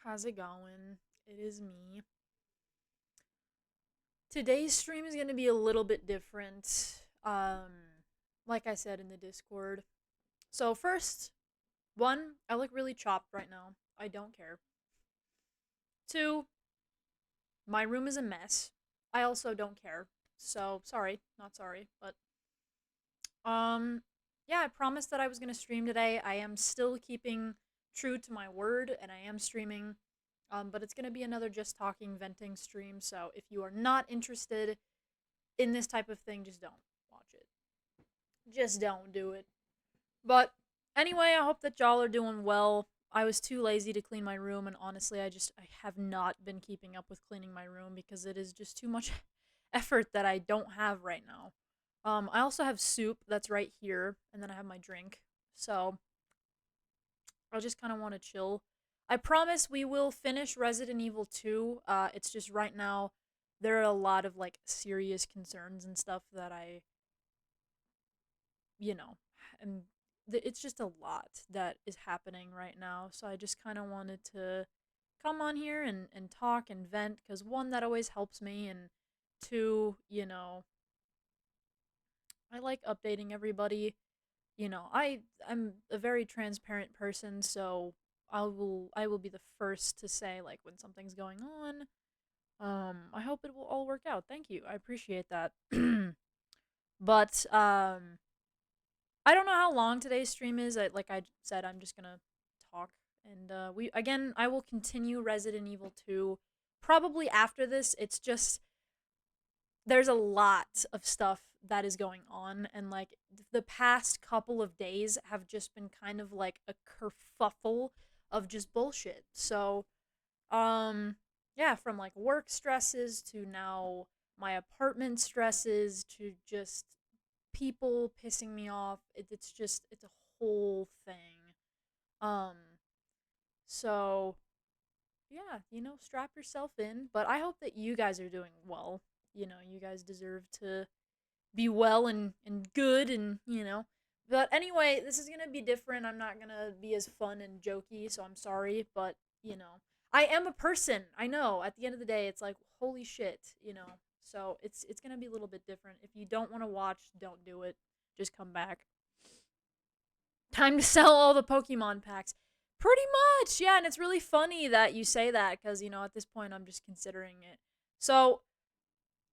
How's it going? It is me. Today's stream is going to be a little bit different. Like I said in the Discord. So, first, one, I look really chopped right now. I don't care. Two, my room is a mess. I also don't care. So, sorry, not sorry, but yeah, I promised that I was going to stream today. I am still keeping true to my word and I am streaming. But it's going to be another just talking venting stream, so if you are not interested in this type of thing, just don't watch it. Just don't do it. But anyway, I hope that y'all are doing well. I was too lazy to clean my room, and honestly, I have not been keeping up with cleaning my room because it is just too much effort that I don't have right now. I also have soup that's right here, and then I have my drink. So I just kind of want to chill. I promise we will finish Resident Evil 2. It's just right now there are a lot of like serious concerns and stuff that you know, and it's just a lot that is happening right now. So I just kind of wanted to come on here and talk and vent because one, that always helps me, and two, I like updating everybody. I'm a very transparent person, so I will be the first to say like when something's going on. I hope it will all work out. Thank you. I appreciate that. But I don't know how long today's stream is. Like I said, I'm just gonna talk, and we again. I will continue Resident Evil 2 probably after this. It's just there's a lot of stuff that is going on, and like the past couple of days have just been kind of like a kerfuffle of just bullshit. So um yeah, from like work stresses to now my apartment stresses to just people pissing me off. It's a whole thing. um so yeah, strap yourself in, but I hope that you guys are doing well. You guys deserve to be well and good, and but anyway, this is gonna be different. I'm not gonna be as fun and jokey, so I'm sorry, but I am a person. I know at the end of the day it's like holy shit. So it's gonna be a little bit different. If you don't want to watch, don't do it. Just come back. Time to sell all the Pokemon packs. Pretty much, yeah, and it's really funny that you say that because at this point I'm just considering it. So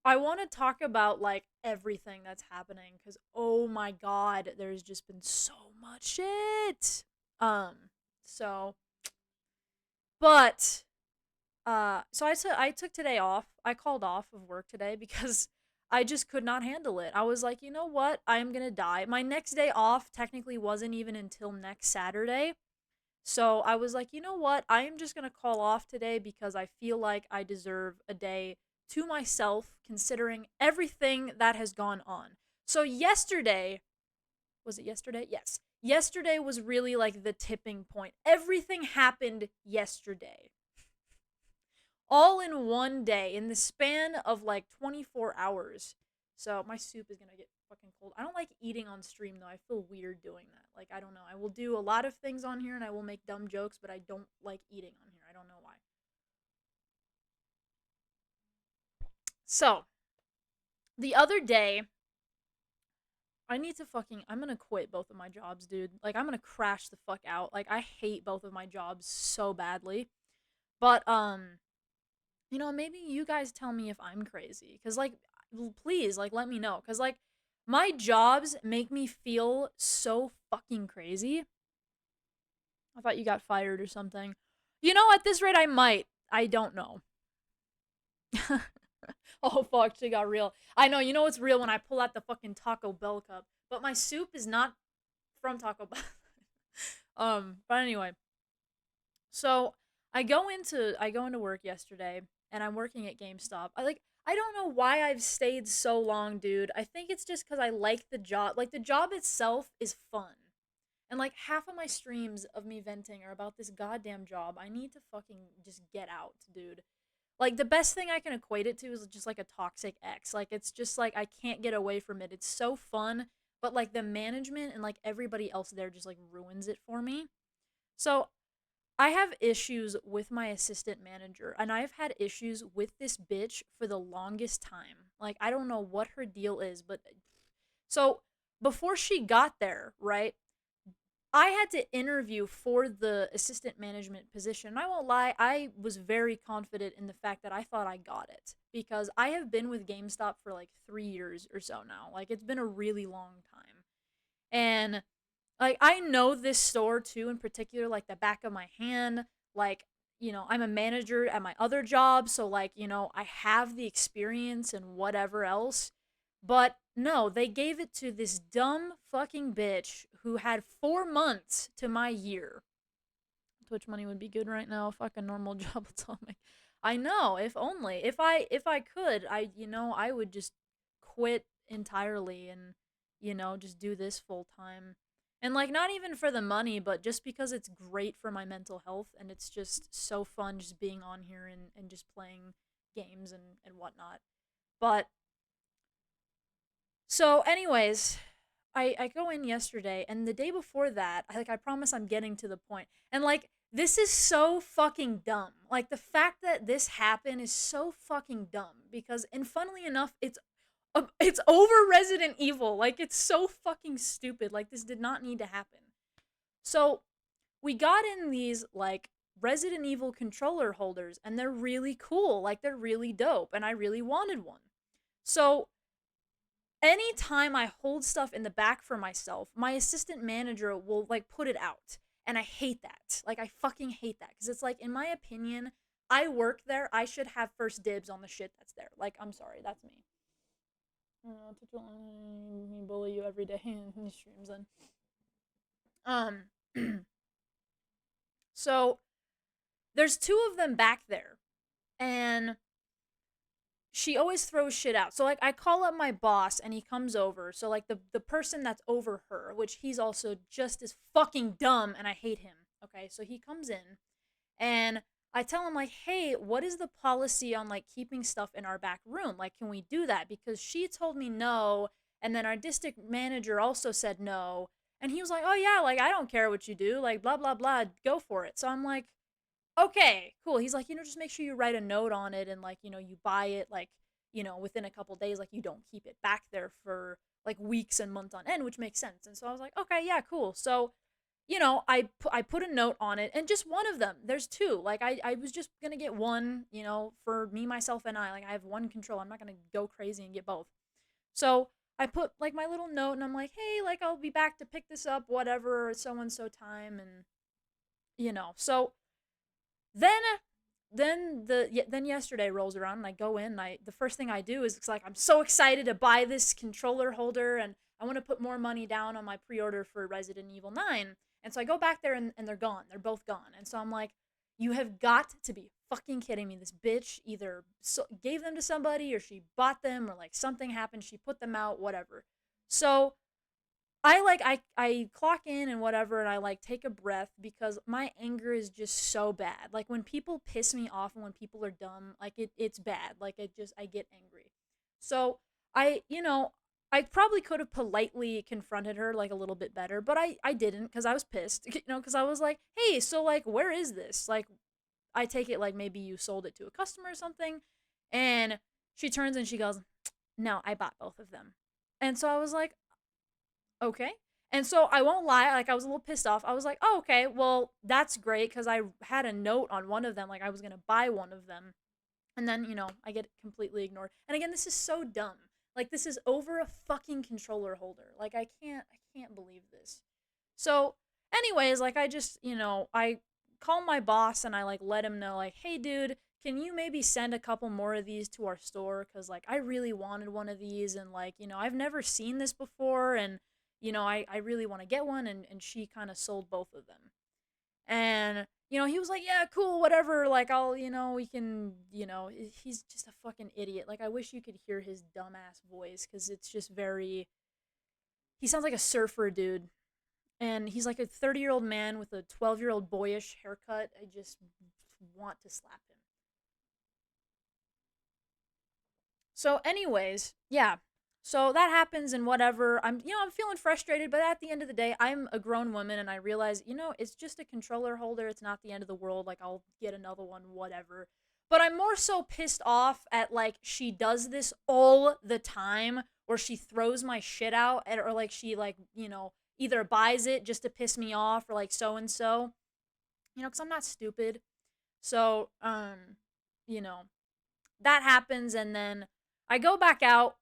I want to talk about like everything that's happening because oh my god, there's just been so much shit. Um, so but I took today off. I called off of work today because I just could not handle it. I was like, you know what? I am gonna die. My next day off technically wasn't even until next Saturday. So I was like, you know what? I am just going to call off today because I feel like I deserve a day to myself considering everything that has gone on. So yesterday, was it yesterday? Yes. Yesterday was really like the tipping point. Everything happened yesterday. All in one day, in the span of like 24 hours. So my soup is going to get fucking cold. I don't like eating on stream though. I feel weird doing that. Like I don't know. I will do a lot of things on here and I will make dumb jokes, but I don't like eating on here. I don't know why. So, the other day, I'm going to quit both of my jobs, dude. Like I'm going to crash the fuck out. Like I hate both of my jobs so badly. But maybe you guys tell me if I'm crazy cuz like please like let me know cuz like my jobs make me feel so fucking crazy. I thought you got fired or something. At this rate I might. I don't know. Oh fuck, she got real. I know, it's real when I pull out the fucking Taco Bell cup, but my soup is not from Taco Bell. But anyway, so I go into work yesterday and I'm working at GameStop. I don't know why I've stayed so long, dude. I think it's just cuz I like the job. Like the job itself is fun. And like half of my streams of me venting are about this goddamn job. I need to fucking just get out, dude. Like the best thing I can equate it to is just like a toxic ex. Like it's just like I can't get away from it. It's so fun, but like the management and like everybody else there just like ruins it for me. So I have issues with my assistant manager, and I've had issues with this bitch for the longest time. Like, I don't know what her deal is, but so before she got there, right? I had to interview for the assistant management position. And I won't lie, I was very confident in the fact that I thought I got it because I have been with GameStop for like 3 years or so now. Like, it's been a really long time. And like I know this store too in particular like the back of my hand. Like, I'm a manager at my other job, so like, I have the experience and whatever else. But no, they gave it to this dumb fucking bitch who had 4 months to my year. Twitch money would be good right now. Fuck a normal job would tell me. I know, if only. If I could, I would just quit entirely and just do this full time. And like not even for the money, but just because it's great for my mental health and it's just so fun just being on here and just playing games and whatnot. But so anyways, I go in yesterday and the day before that, I promise I'm getting to the point. And like this is so fucking dumb. Like the fact that this happened is so fucking dumb because and funnily enough, it's over Resident Evil. Like it's so fucking stupid. Like this did not need to happen. So, we got in these like Resident Evil controller holders and they're really cool. Like they're really dope and I really wanted one. So, anytime I hold stuff in the back for myself, my assistant manager will like put it out. And I hate that. Like I fucking hate that cuz it's like in my opinion, I work there, I should have first dibs on the shit that's there. Like I'm sorry, that's me. I don't know, Twitch will let me bully you every day in these streams then. Um so there's two of them back there and she always throws shit out. So like I call up my boss and he comes over. So like the person that's over her, which he's also just as fucking dumb and I hate him. Okay? So he comes in and I tell him like, "Hey, what is the policy on like keeping stuff in our back room? Like can we do that?" Because she told me no and then our district manager also said no. And he was like, "Oh yeah, like I don't care what you do. Like blah blah blah, go for it." So I'm like, okay, cool. He's like, just make sure you write a note on it and like, you buy it like, within a couple days, like you don't keep it back there for like weeks and months on end, which makes sense. And so I was like, okay, yeah, cool. So, I put a note on it and just one of them. There's two. Like I was just gonna get one, for me, myself, and I. Like I have one control. I'm not gonna go crazy and get both. So I put like my little note and I'm like, hey, like I'll be back to pick this up, whatever, so and so time and so then then yesterday rolls around and I go in and the first thing I do is it's like I'm so excited to buy this controller holder and I want to put more money down on my pre-order for Resident Evil 9. And so I go back there and they're gone. They're both gone. And so I'm like, you have got to be fucking kidding me. This bitch either gave them to somebody or she bought them or like something happened. She put them out, whatever. So I clock in and whatever and I like take a breath because my anger is just so bad. Like when people piss me off and when people are dumb, like it's bad. Like I get angry. So I probably could have politely confronted her like a little bit better, but I didn't cuz I was pissed, cuz I was like, "Hey, so like where is this?" Like I take it like maybe you sold it to a customer or something. And she turns and she goes, "No, I bought both of them." And so I was like, okay. And so I won't lie, like I was a little pissed off. I was like, "Oh, okay. Well, that's great cuz I had a note on one of them like I was going to buy one of them." And then, I get completely ignored. And again, this is so dumb. Like this is over a fucking controller holder. Like I can't believe this. So, anyways, like I just, I call my boss and I like let him know like, "Hey dude, can you maybe send a couple more of these to our store cuz like I really wanted one of these and like, I've never seen this before and I really want to get one." And she kind of sold both of them. And he was like, "Yeah, cool, whatever. Like I'll, we can, he's just a fucking idiot. Like I wish you could hear his dumbass voice cuz it's just very he sounds like a surfer dude and he's like a 30-year-old man with a 12-year-old boyish haircut. I just want to slap him. So, anyways, yeah. So that happens and whatever. I'm feeling frustrated, but at the end of the day, I'm a grown woman and I realize, it's just a controller holder. It's not the end of the world. Like I'll get another one, whatever. But I'm more so pissed off at like she does this all the time or she throws my shit out or like she like, either buys it just to piss me off or like so and so. Cuz I'm not stupid. So, you know, that happens and then I go back out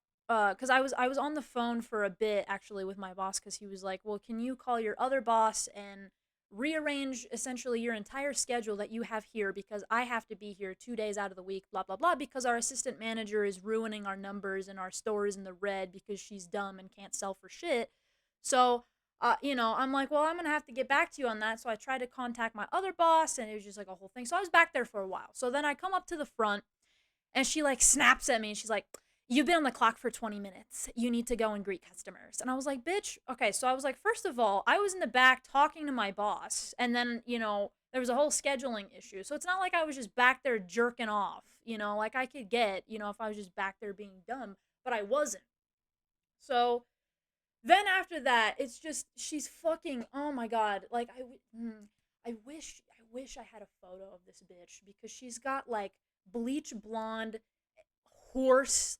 cuz I was on the phone for a bit actually with my boss cuz he was like, "Well, can you call your other boss and rearrange essentially your entire schedule that you have here because I have to be here 2 days out of the week, blah blah blah because our assistant manager is ruining our numbers and our store is in the red because she's dumb and can't sell for shit." So, I'm like, well, I'm gonna have to get back to you on that. So I tried to contact my other boss, and it was just like a whole thing. So I was back there for a while. So then I come up to the front, and she like snaps at me and she's like, "You've been on the clock for 20 minutes. You need to go and greet customers." And I was like, "Bitch." Okay, so I was like, first of all, I was in the back talking to my boss, and then, there was a whole scheduling issue. So it's not like I was just back there jerking off, like I could get, if I was just back there being dumb, but I wasn't. So then after that, it's just she's fucking oh my god. Like I wish I had a photo of this bitch because she's got like bleach blonde horse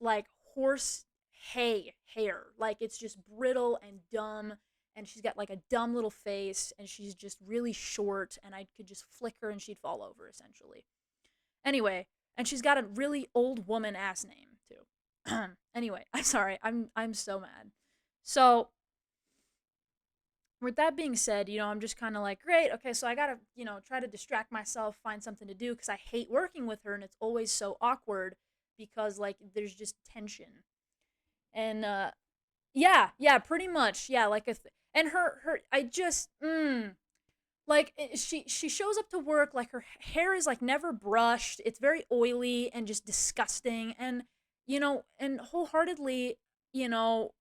hay hair. Like it's just brittle and dumb and she's got like a dumb little face and she's just really short and I could just flick her and she'd fall over essentially. Anyway, and she's got a really old woman ass name too. Anyway, I'm sorry. I'm so mad. So, with that being said, I'm just kind of like, great, okay, so I gotta, try to distract myself, find something to do because I hate working with her and it's always so awkward because, like, there's just tension. And, yeah, pretty much. Yeah, like, and I just, like, she shows up to work, like, her hair is, like, never brushed. It's very oily and just disgusting. And wholeheartedly, you know,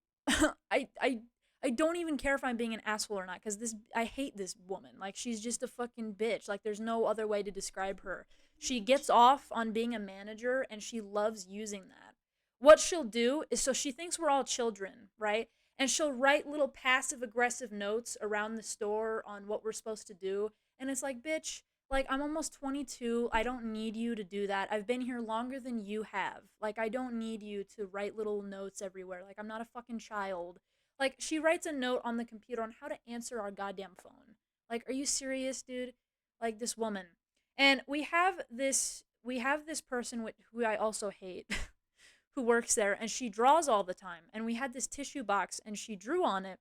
I, I, I don't even care if I'm being an asshole or not because I hate this woman. Like, she's just a fucking bitch. Like, there's no other way to describe her. She gets off on being a manager and she loves using that. What she'll do is so she thinks we're all children, right? And she'll write little passive aggressive notes around the store on what we're supposed to do. And it's like, bitch, like I'm almost 22. I don't need you to do that. I've been here longer than you have. Like I don't need you to write little notes everywhere. Like I'm not a fucking child. Like she writes a note on the computer on how to answer our goddamn phone. Like are you serious, dude? Like this woman. And we have this person who I also hate who works there and she draws all the time and we had this tissue box and she drew on it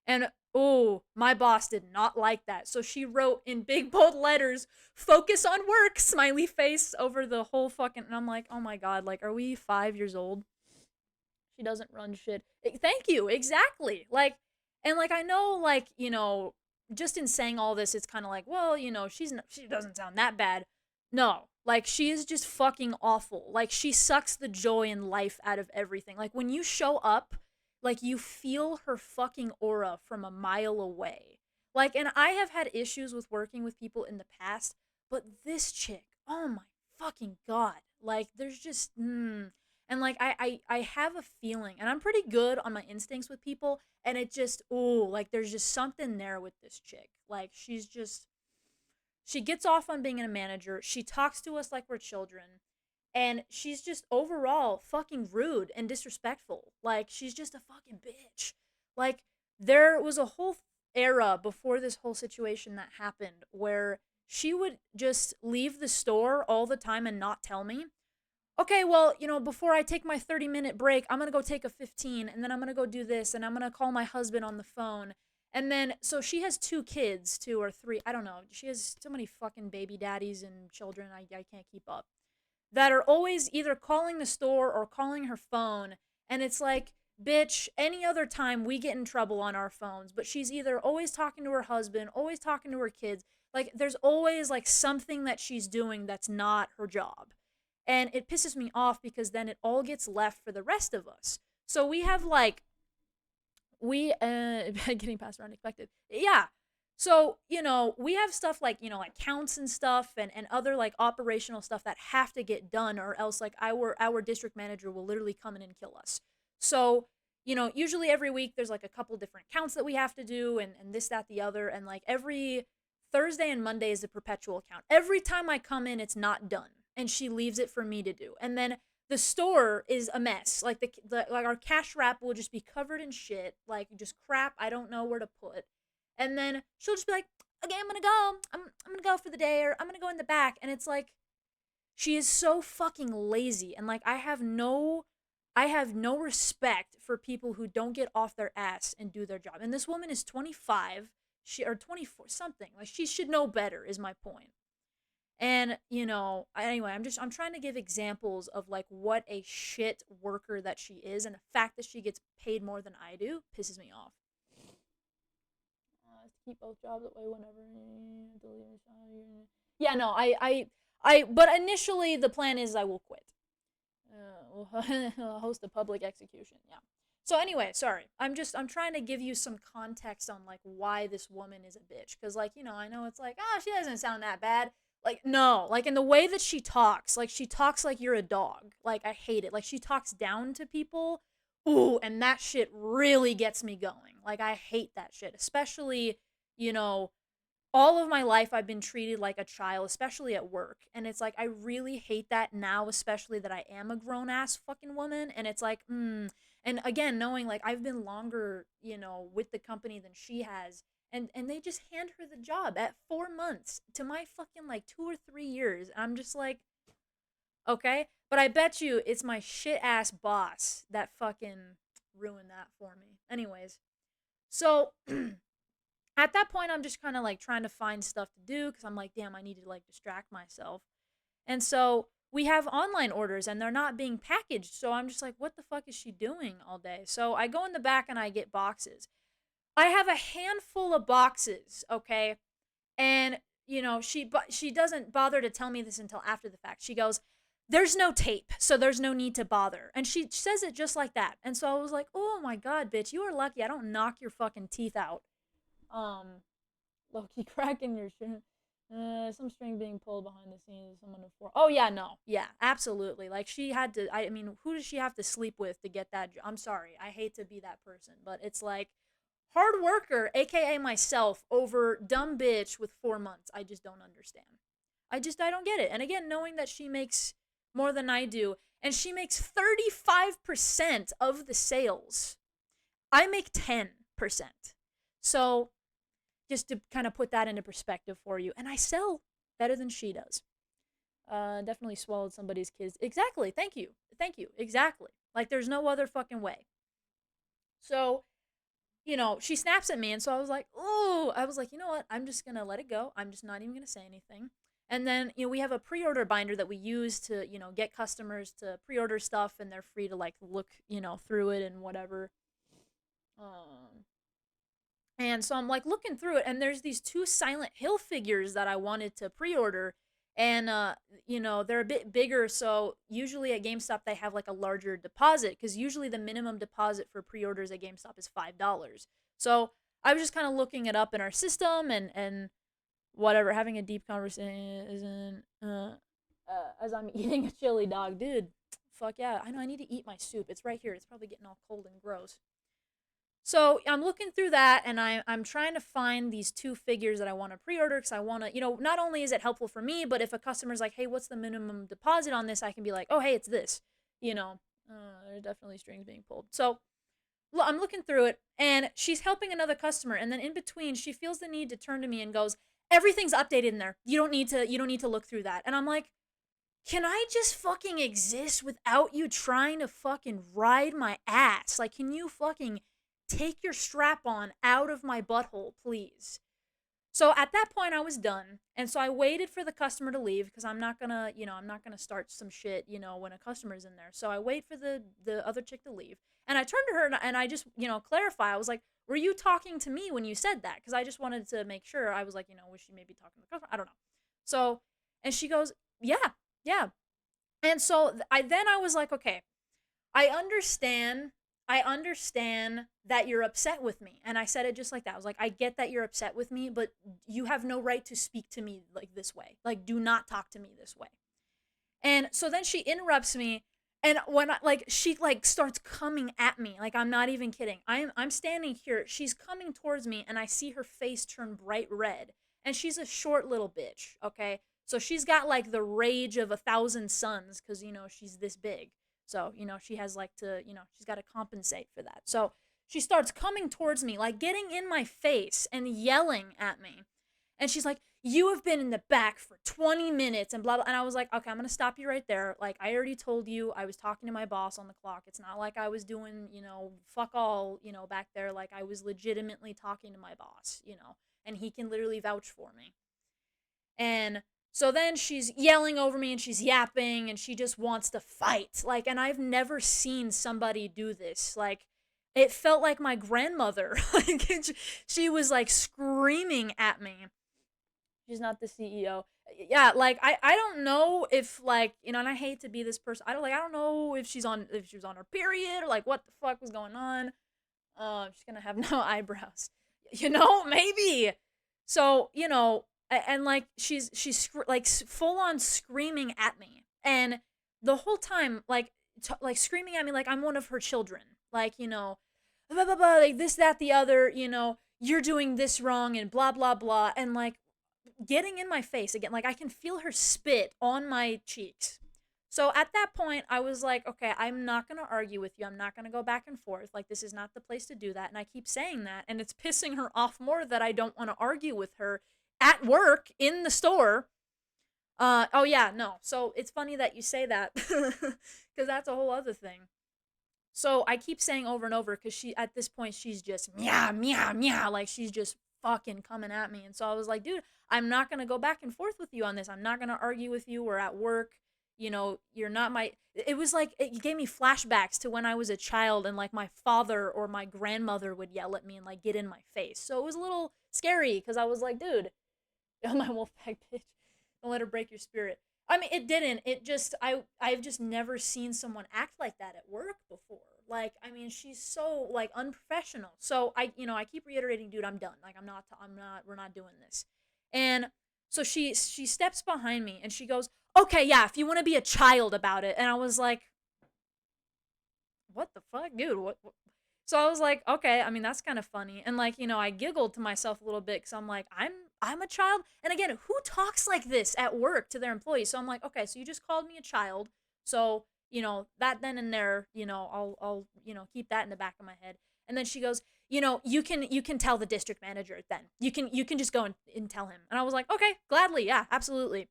and oh my boss did not like that so she wrote in big bold letters focus on work smiley face over the whole fucking and I'm like oh my god like are we 5 years old. She doesn't run shit. Thank you exactly like and like I know like just in saying all this it's kind of like well she doesn't sound that bad. No, like she is just fucking awful. Like she sucks the joy in life out of everything. Like when you show up, like you feel her fucking aura from a mile away. Like and I have had issues with working with people in the past, but this chick, oh my fucking god. Like there's just and like I have a feeling and I'm pretty good on my instincts with people and it just like there's just something there with this chick. Like she gets off on being a manager. She talks to us like we're children. And she's just overall fucking rude and disrespectful. Like, she's just a fucking bitch. Like, there was a whole era before this whole situation that happened where she would just leave the store all the time and not tell me. Okay, well, before I take my 30-minute break, I'm going to go take a 15 and then I'm going to go do this and I'm going to call my husband on the phone. And then so she has two kids, two or three, I don't know. She has so many fucking baby daddies and children, I can't keep up. That are always either calling the store or calling her phone and it's like, bitch, any other time we get in trouble on our phones, but she's either always talking to her husband, always talking to her kids. Like there's always like something that she's doing that's not her job. And it pisses me off because then it all gets left for the rest of us. So we have like we getting past our unexpected. Yeah. So, we have stuff like, like counts and stuff and other like operational stuff that have to get done or else like our district manager will literally come in and kill us. So, usually every week there's like a couple different counts that we have to do and this, that, the other. And like every Thursday and Monday is a perpetual count. Every time I come in, it's not done. And she leaves it for me to do. And then the store is a mess. Like like our cash wrap will just be covered in shit, like just crap I don't know where to put. And then she'll just be like, "Okay, I'm gonna go. I'm gonna go for the day, or I'm gonna go in the back." And it's like she is so fucking lazy, and like I have no respect for people who don't get off their ass and do their job. And this woman is 25, she or 24 something. Like she should know better is my point. And, anyway, I'm trying to give examples of like what a shit worker that she is, and the fact that she gets paid more than I do pisses me off. Keep both jobs that way whenever. Yeah, no, but initially the plan is I will quit. We'll host a public execution. Yeah. So anyway, sorry. I'm trying to give you some context on like why this woman is a bitch, cuz like, I know it's like, "Oh, she doesn't sound that bad." Like no, like in the way that she talks like you're a dog. Like I hate it. Like she talks down to people. Ooh, and that shit really gets me going. Like I hate that shit, especially, you know, all of my life I've been treated like a child, especially at work. And it's like I really hate that now, especially that I am a grown ass fucking woman. And it's like, and again, knowing like I've been longer, with the company than she has. And they just hand her the job at 4 months to my fucking like 2 or 3 years. And I'm just like, okay. But I bet you it's my shit ass boss that fucking ruined that for me. Anyways, so at that point I'm just kind of like trying to find stuff to do because I'm like, damn, I need to like distract myself. And so we have online orders and they're not being packaged. So I'm just like, what the fuck is she doing all day? So I go in the back and I get boxes. I have a handful of boxes, okay? And she doesn't bother to tell me this until after the fact. She goes, "There's no tape, so there's no need to bother." And she says it just like that. And so I was like, "Oh my god, bitch, you are lucky I don't knock your fucking teeth out." Um Loki cracking your shit. Some string being pulled behind the scenes. Someone before. Oh yeah, no, yeah, absolutely. Like she had to. I mean, who does she have to sleep with to get that? I'm sorry. I hate to be that person, but it's like hard worker, aka myself, over dumb bitch with 4 months. I just don't understand. I don't get it. And again, knowing that she makes more than I do, and she makes 35% of the sales. I make 10%. So just to kind of put that into perspective for you. And I sell better than she does. Definitely swallowed somebody's kids. Exactly. Thank you. Thank you. Exactly. Like there's no other fucking way. So, she snaps at me. And so I was like, oh, I was like, you know what? I'm just going to let it go. I'm just not even going to say anything. And then, we have a pre order binder that we use to, get customers to pre order stuff and they're free to like look, through it and whatever. Um, And so I'm like looking through it, and there's these two Silent Hill figures that I wanted to pre order. And, they're a bit bigger. So usually at GameStop, they have like a larger deposit because usually the minimum deposit for pre orders at GameStop is $5. So I was just kind of looking it up in our system and whatever, having a deep conversation as I'm eating a chili dog. Dude, fuck yeah. I know I need to eat my soup. It's right here. It's probably getting all cold and gross. So I'm looking through that and I'm trying to find these two figures that I want to pre-order because I want to, not only is it helpful for me, but if a customer's like, hey, what's the minimum deposit on this? I can be like, oh, hey, it's this, you know, there are definitely strings being pulled. So I'm looking through it and she's helping another customer. And then in between, she feels the need to turn to me and goes, everything's updated in there. You don't need to look through that. And I'm like, can I just fucking exist without you trying to fucking ride my ass? Like, can you fucking take your strap on out of my butthole, please? So at that point, I was done. And so I waited for the customer to leave because I'm not gonna start some shit, when a customer's in there. So I wait for the other chick to leave. And I turned to her and I just, clarify. I was like, were you talking to me when you said that? Because I just wanted to make sure. I was like, was she maybe talking to the customer? I don't know. So, and she goes, yeah, yeah. And so I was like, okay, I understand. I understand that you're upset with me. And I said it just like that. I was like, I get that you're upset with me, but you have no right to speak to me like this way. Like, do not talk to me this way. And so then she interrupts me And when I, like, she like starts coming at me, like I'm not even kidding. I'm standing here, she's coming towards me, and I see her face turn bright red. And she's a short little bitch, okay? So she's got like the rage of 1,000 suns, because she's this big. So she has like to she's got to compensate for that. So she starts coming towards me, like getting in my face and yelling at me. And she's like, "You have been in the back for 20 minutes and blah blah." And I was like, "Okay, I'm going to stop you right there. Like, I already told you I was talking to my boss on the clock. It's not like I was doing, fuck all, back there. Like, I was legitimately talking to my boss, and he can literally vouch for me." And so then she's yelling over me and she's yapping and she just wants to fight. Like, and I've never seen somebody do this. Like, it felt like my grandmother. Like, she was like screaming at me. She's not the CEO. Yeah, like I don't know if, like, and I hate to be this person. I don't know if she was on her period, or like what the fuck was going on. She's gonna have no eyebrows. Maybe. So, and like she's like full on screaming at me. And the whole time, like like screaming at me like I'm one of her children. Like, blah blah blah, like this that the other, you're doing this wrong and blah blah blah, and like getting in my face again. Like I can feel her spit on my cheeks. So at that point, I was like, okay, I'm not going to argue with you. I'm not going to go back and forth. Like, this is not the place to do that. And I keep saying that. And it's pissing her off more that I don't want to argue with her at work in the store. Oh, yeah, no. So it's funny that you say that because that's a whole other thing. So I keep saying over and over because at this point, she's just meow, meow, meow. Like, she's just fucking coming at me. And so I was like, dude, I'm not going to go back and forth with you on this. I'm not going to argue with you. We're at work. You're not my. It was like, it gave me flashbacks to when I was a child and like my father or my grandmother would yell at me and like get in my face. So it was a little scary because I was like, dude, my wolfpack bitch, don't let her break your spirit. I mean, it didn't. It just I've just never seen someone act like that at work before. Like, I mean, she's so like unprofessional. So I keep reiterating, dude, I'm done. Like, we're not doing this. And so she steps behind me and she goes, "Okay, yeah, if you want to be a child about it." And I was like, "What the fuck, dude? What?" So I was like, "Okay, I mean, that's kind of funny." And like, I giggled to myself a little bit cuz I'm like, I'm a child. And again, who talks like this at work to their employees? So I'm like, "Okay, so you just called me a child." So, that then and there, I'll keep that in the back of my head. And then she goes, "You can tell the district manager then. You can just go and tell him." And I was like, "Okay, gladly. Yeah, absolutely."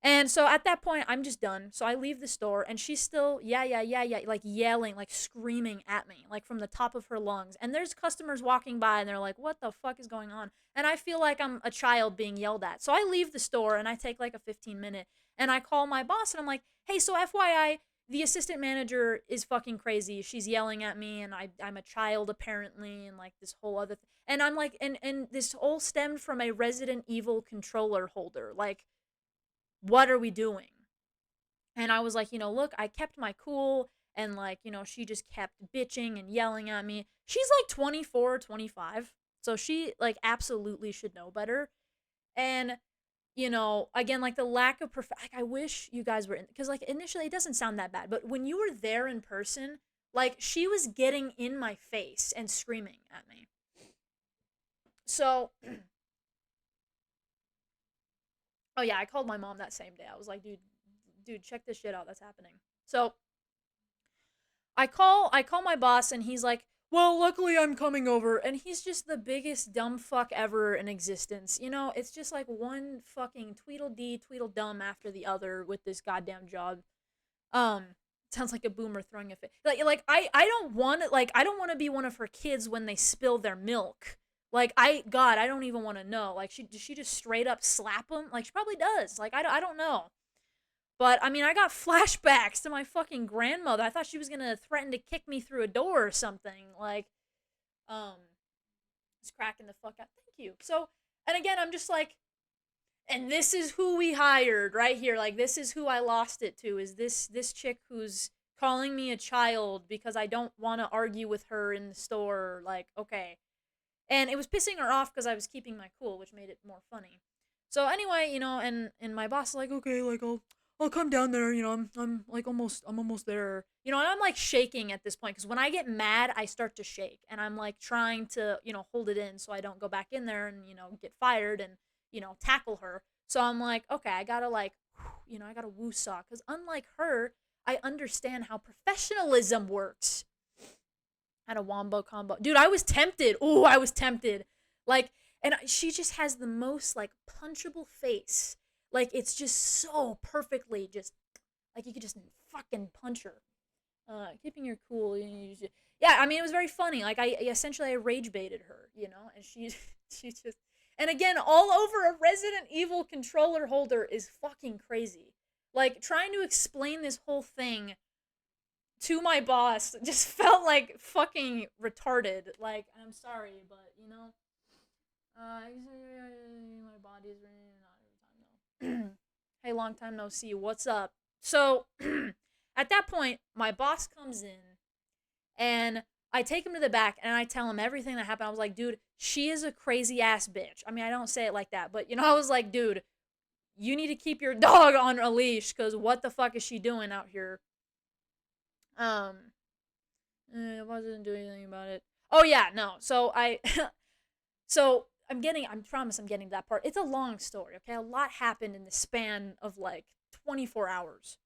And so at that point, I'm just done. So I leave the store, and she's still, yeah, yeah, yeah, yeah, like yelling, like screaming at me, like from the top of her lungs. And there's customers walking by, and they're like, "What the fuck is going on?" And I feel like I'm a child being yelled at. So I leave the store, and I take like a 15-minute, and I call my boss, and I'm like, "Hey, so FYI, the assistant manager is fucking crazy. She's yelling at me, and I'm a child apparently, and like this whole other." And I'm like, and this all stemmed from a Resident Evil controller holder. Like, what are we doing? And I was like, look, I kept my cool. And like, she just kept bitching and yelling at me. She's like 24, 25. So she like absolutely should know better. And, again, like the lack of like, I wish you guys were in, because like initially it doesn't sound that bad. But when you were there in person, like she was getting in my face and screaming at me. So, oh yeah, I called my mom that same day. I was like, dude, check this shit out that's happening. So I call my boss and he's like, "Well, luckily I'm coming over." And he's just the biggest dumb fuck ever in existence. It's just like one fucking Tweedledee Tweedledum after the other with this goddamn job. Um Sounds like a boomer throwing a fit. Like I don't want to, like, I don't want to be one of her kids when they spill their milk. Like, I don't even want to know. Like, she just straight up slap them? Like, she probably does. Like, I don't know. But I mean, I got flashbacks to my fucking grandmother. I thought she was gonna threaten to kick me through a door or something. Like, um, just cracking the fuck out. Thank you. So, and again, I'm just like, and this is who we hired right here. Like, this is who I lost it to. Is this chick who's calling me a child because I don't want to argue with her in the store? Like, okay. And it was pissing her off because I was keeping my cool, which made it more funny. So anyway, and my boss is like, "Okay, like, I'll come down there, I'm like I'm almost there. And I'm like shaking at this point because when I get mad, I start to shake and I'm like trying to, hold it in so I don't go back in there and, get fired and, tackle her. So I'm like, okay, I gotta like, I gotta woo-saw because unlike her, I understand how professionalism works. Had a wombo combo. Dude, I was tempted. Ooh, I was tempted. Like, and she just has the most like punchable face. Like it's just so perfectly just like you could just fucking punch her. Keeping her cool. Yeah, I mean it was very funny. Like I essentially I rage baited her, and she she just and again all over a Resident Evil controller holder is fucking crazy. Like trying to explain this whole thing to my boss just felt like fucking retarded. Like, I'm sorry, but my body's really not every time though. Hey, long time no see. What's up? So, at that point, my boss comes in and I take him to the back and I tell him everything that happened. I was like, dude, she is a crazy ass bitch. I mean, I don't say it like that, but I was like, dude, you need to keep your dog on a leash because what the fuck is she doing out here? Um, I wasn't doing anything about it. Oh yeah, no. So so I promise I'm getting to that part. It's a long story, okay? A lot happened in the span of like 24 hours.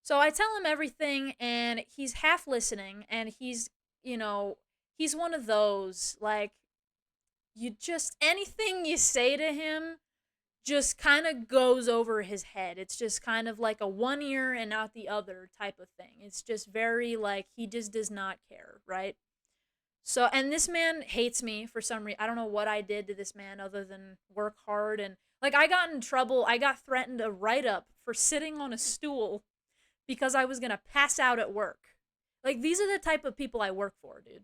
So I tell him everything and he's half listening and you know, he's one of those like you just anything you say to him just kind of goes over his head. It's just kind of like a one ear and out the other type of thing. It's just very like he just does not care, right? So, and this man hates me for some reason. I don't know what I did to this man other than work hard. And like, I got in trouble. I got threatened a write up for sitting on a stool because I was going to pass out at work. Like, these are the type of people I work for, dude.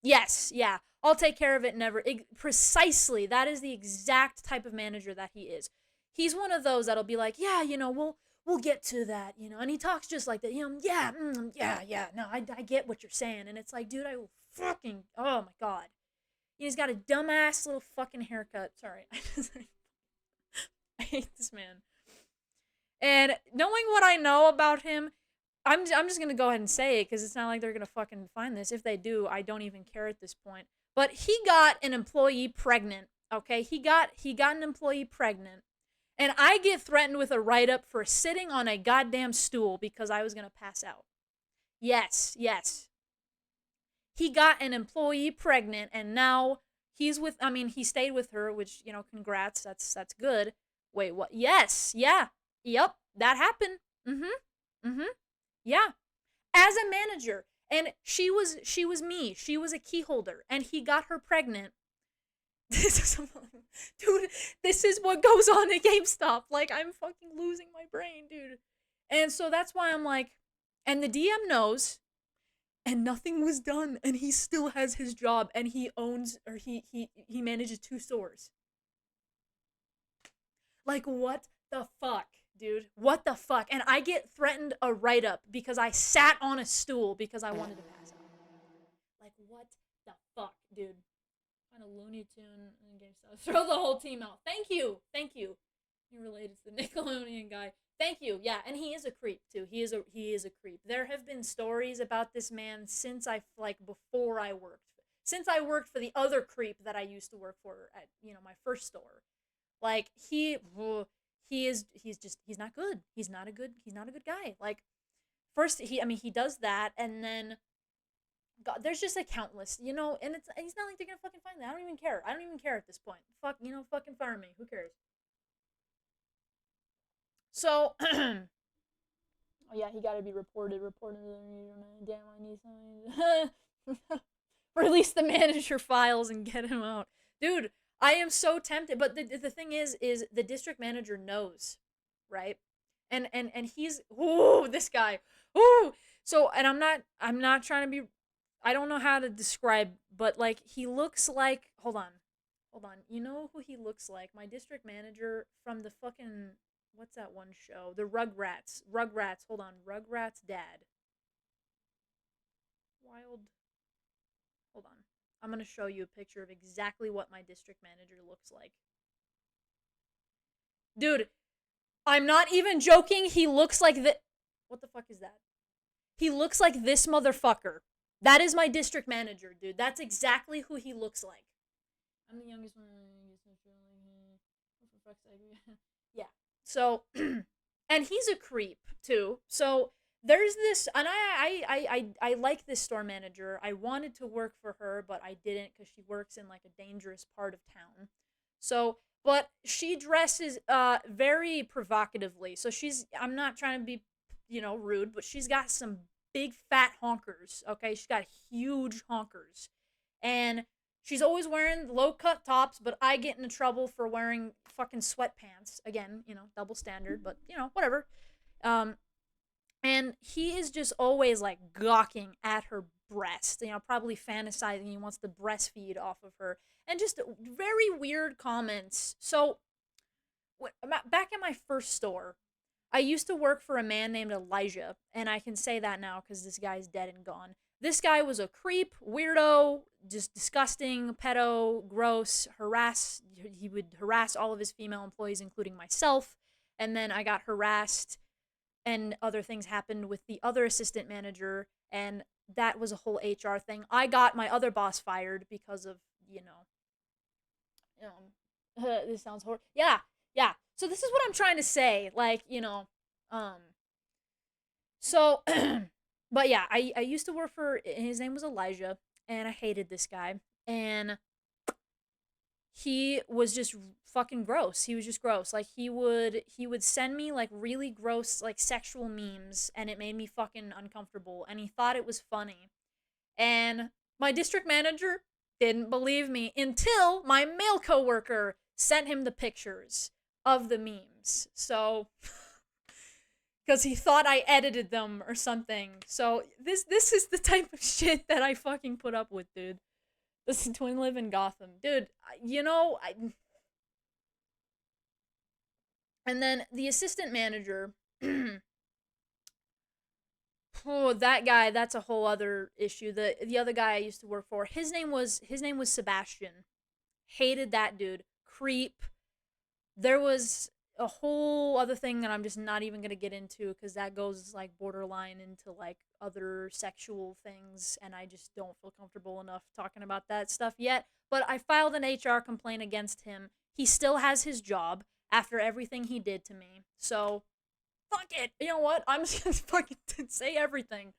Yes, yeah. I'll take care of it never. Precisely. That is the exact type of manager that he is. He's one of those that'll be like, yeah, we'll get to that, and he talks just like that, yeah, yeah, no, I get what you're saying, and it's like, dude, I will fucking, oh my god, he's got a dumbass little fucking haircut. Sorry, I hate this man. And knowing what I know about him, I'm just gonna go ahead and say it because it's not like they're gonna fucking find this. If they do, I don't even care at this point. But he got an employee pregnant. Okay, he got an employee pregnant, and I get threatened with a write up for sitting on a goddamn stool because I was gonna pass out. Yes, yes. He got an employee pregnant, and now he's with. I mean, he stayed with her, which congrats. That's good. Wait, what? Yes, yeah, yep, that happened. Mm-hmm. Mm-hmm. Yeah, as a manager, and she was me. She was a key holder, and he got her pregnant. This is dude. This is what goes on at GameStop. Like I'm fucking losing my brain, dude. And so that's why I'm like, and the DM knows, and nothing was done, and he still has his job, and he owns or he manages 2 stores. Like what the fuck, dude? What the fuck? And I get threatened a write up because I sat on a stool because I wanted to pass out. Like what the fuck, dude? Kind of Looney Tune and GameStop. Throw the whole team out. Thank you, thank you. He related to the Nickelodeon guy. Thank you. Yeah, and he is a creep too. He is a creep. There have been stories about this man since I like before I worked. Since I worked for the other creep that I used to work for at my first store. Like he's not good. He's not a good guy. Like first he does that and then God, there's just a countless, and he's not like they're gonna fucking find that. I don't even care. I don't even care at this point. Fuck, fucking fire me. Who cares? So, oh yeah, he gotta be reported. Reported. Damn, I need something. Release the manager files and get him out, dude. I am so tempted, but the thing is the district manager knows, right? And he's ooh this guy ooh. So and I'm not trying to be I don't know how to describe, but like he looks like hold on. Hold on. You know who he looks like? My district manager from the fucking what's that one show? The Rugrats. Rugrats. Hold on. Rugrats dad. Wild. Hold on. I'm going to show you a picture of exactly what my district manager looks like. Dude, I'm not even joking. He looks like the. What the fuck is that? He looks like this motherfucker. That is my district manager, dude. That's exactly who he looks like. I'm the youngest one. Yeah. So, and he's a creep too. So there's this, and I like this store manager. I wanted to work for her, but I didn't because she works in like a dangerous part of town. So, but she dresses very provocatively. So she's. I'm not trying to be, rude, but she's got some big fat honkers. Okay, she's got huge honkers, and she's always wearing low cut tops, but I get into trouble for wearing fucking sweatpants. Again, double standard, but whatever. Um, and he is just always like gawking at her breast, probably fantasizing he wants to breastfeed off of her, and just very weird comments. So, back in my first store, I used to work for a man named Elijah, and I can say that now because this guy's dead and gone. This guy was a creep, weirdo, just disgusting, pedo, gross, He would harass all of his female employees, including myself. And then I got harassed, and other things happened with the other assistant manager, and that was a whole HR thing. I got my other boss fired because of, this sounds horrible. Yeah, yeah. So this is what I'm trying to say. Like, um, so, but yeah, I used to work for, his name was Elijah, and I hated this guy. And he was just fucking gross. He was just gross. Like he would send me like really gross like sexual memes, and it made me fucking uncomfortable, and he thought it was funny. And my district manager didn't believe me until my male coworker sent him the pictures of the memes. So because he thought I edited them or something. So this is the type of shit that I fucking put up with, dude. Listen to and live in Gotham, dude. And then the assistant manager. Oh, that guy. That's a whole other issue. The other guy I used to work for. His name was Sebastian. Hated that dude. Creep. There was a whole other thing that I'm just not even gonna get into because that goes like borderline into like other sexual things, and I just don't feel comfortable enough talking about that stuff yet. But I filed an HR complaint against him. He still has his job after everything he did to me. So fuck it. You know what? I'm just gonna fucking say everything.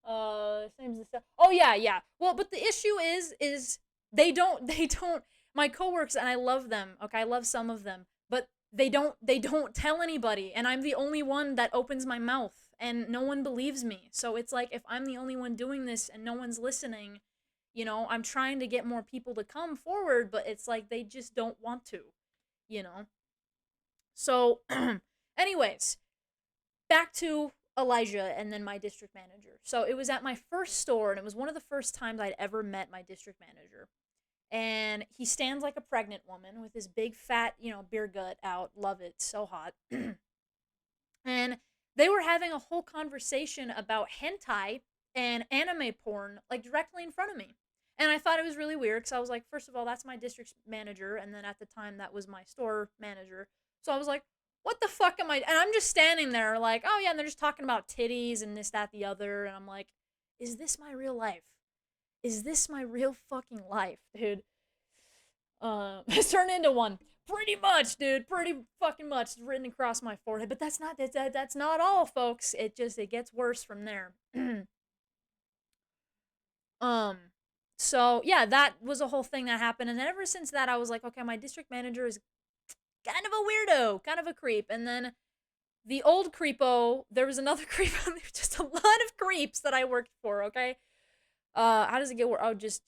Same as the stuff. Oh yeah, yeah. Well, but the issue is they don't my coworkers, and I love them. Okay, I love some of them, but they don't tell anybody, and I'm the only one that opens my mouth, and no one believes me. So it's like if I'm the only one doing this and no one's listening, I'm trying to get more people to come forward, but it's like they just don't want to, you know. So anyways, back to Elijah and then my district manager. So it was at my first store, and it was one of the first times I'd ever met my district manager. And he stands like a pregnant woman with his big fat, beer gut out. Love it, so hot. And they were having a whole conversation about hentai and anime porn, like directly in front of me. And I thought it was really weird because I was like, first of all, that's my district manager, and then at the time that was my store manager. So I was like, what the fuck am I? And I'm just standing there like, oh yeah, and they're just talking about titties and this, that, the other, and I'm like, is this my real life? Is this my real fucking life, dude? It's turned into one. Pretty much, dude. Pretty fucking much. It's written across my forehead. But that's not all, folks. It gets worse from there. um so yeah, that was a whole thing that happened. And then ever since that I was like, okay, my district manager is kind of a weirdo, kind of a creep. And then the old creepo, there was another creepo. There was just a lot of creeps that I worked for, okay? How does it get worse? Oh, just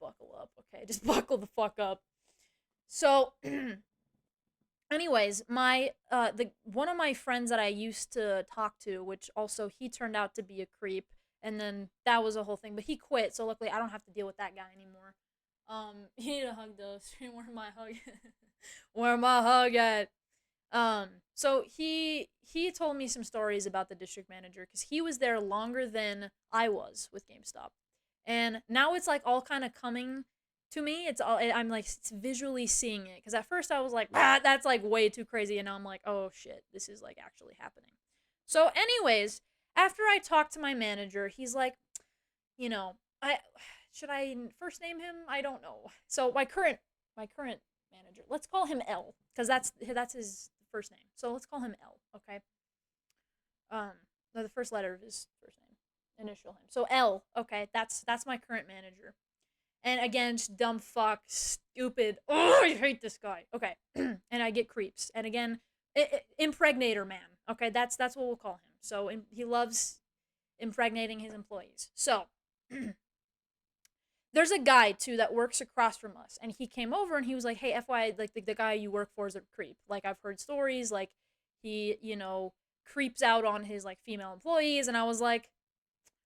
buckle up, okay? Just buckle the fuck up. So anyways, my the one of my friends that I used to talk to, which also he turned out to be a creep, and then that was a whole thing, but he quit, so luckily I don't have to deal with that guy anymore. He need a hug though. Where my hug? Where my hug at? So he told me some stories about the district manager because he was there longer than I was with GameStop, and now it's like all kind of coming. To me, it's all I'm like visually seeing it because at first I was like, ah, that's like way too crazy, and now I'm like, oh shit, this is like actually happening. So, anyways, after I talked to my manager, he's like, you know, I should I first name him? I don't know. So my current manager, let's call him L because that's his first name. So let's call him L, okay? Um, the first letter of his first name, initial him. So L, okay, that's my current manager. And again, just dumb fuck, stupid. Oh, I hate this guy. Okay, and I get creeps. And again, impregnator man. Okay, that's what we'll call him. So he loves impregnating his employees. So there's a guy too that works across from us, and he came over and he was like, "Hey, FYI, like the guy you work for is a creep. Like I've heard stories, like he, creeps out on his like female employees." And I was like,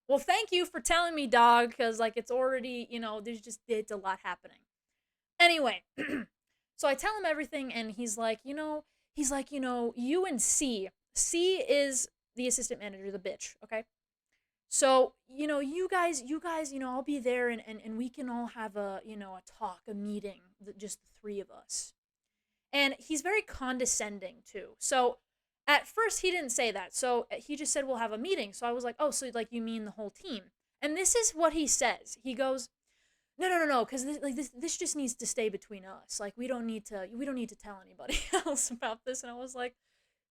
"Well, thank you for telling me, dog, because like it's already, it's a lot happening." Anyway, so I tell him everything, and you and C is the assistant manager, the bitch, okay? So, I'll be there, and we can all have a talk, a meeting, just the three of us. And he's very condescending too. So at first he didn't say that. So he just said we'll have a meeting. So I was like, "Oh, so like you mean the whole team?" And this is what he says. He goes, "No, no, no, no, because this just needs to stay between us. Like we don't need to tell anybody else about this." And I was like,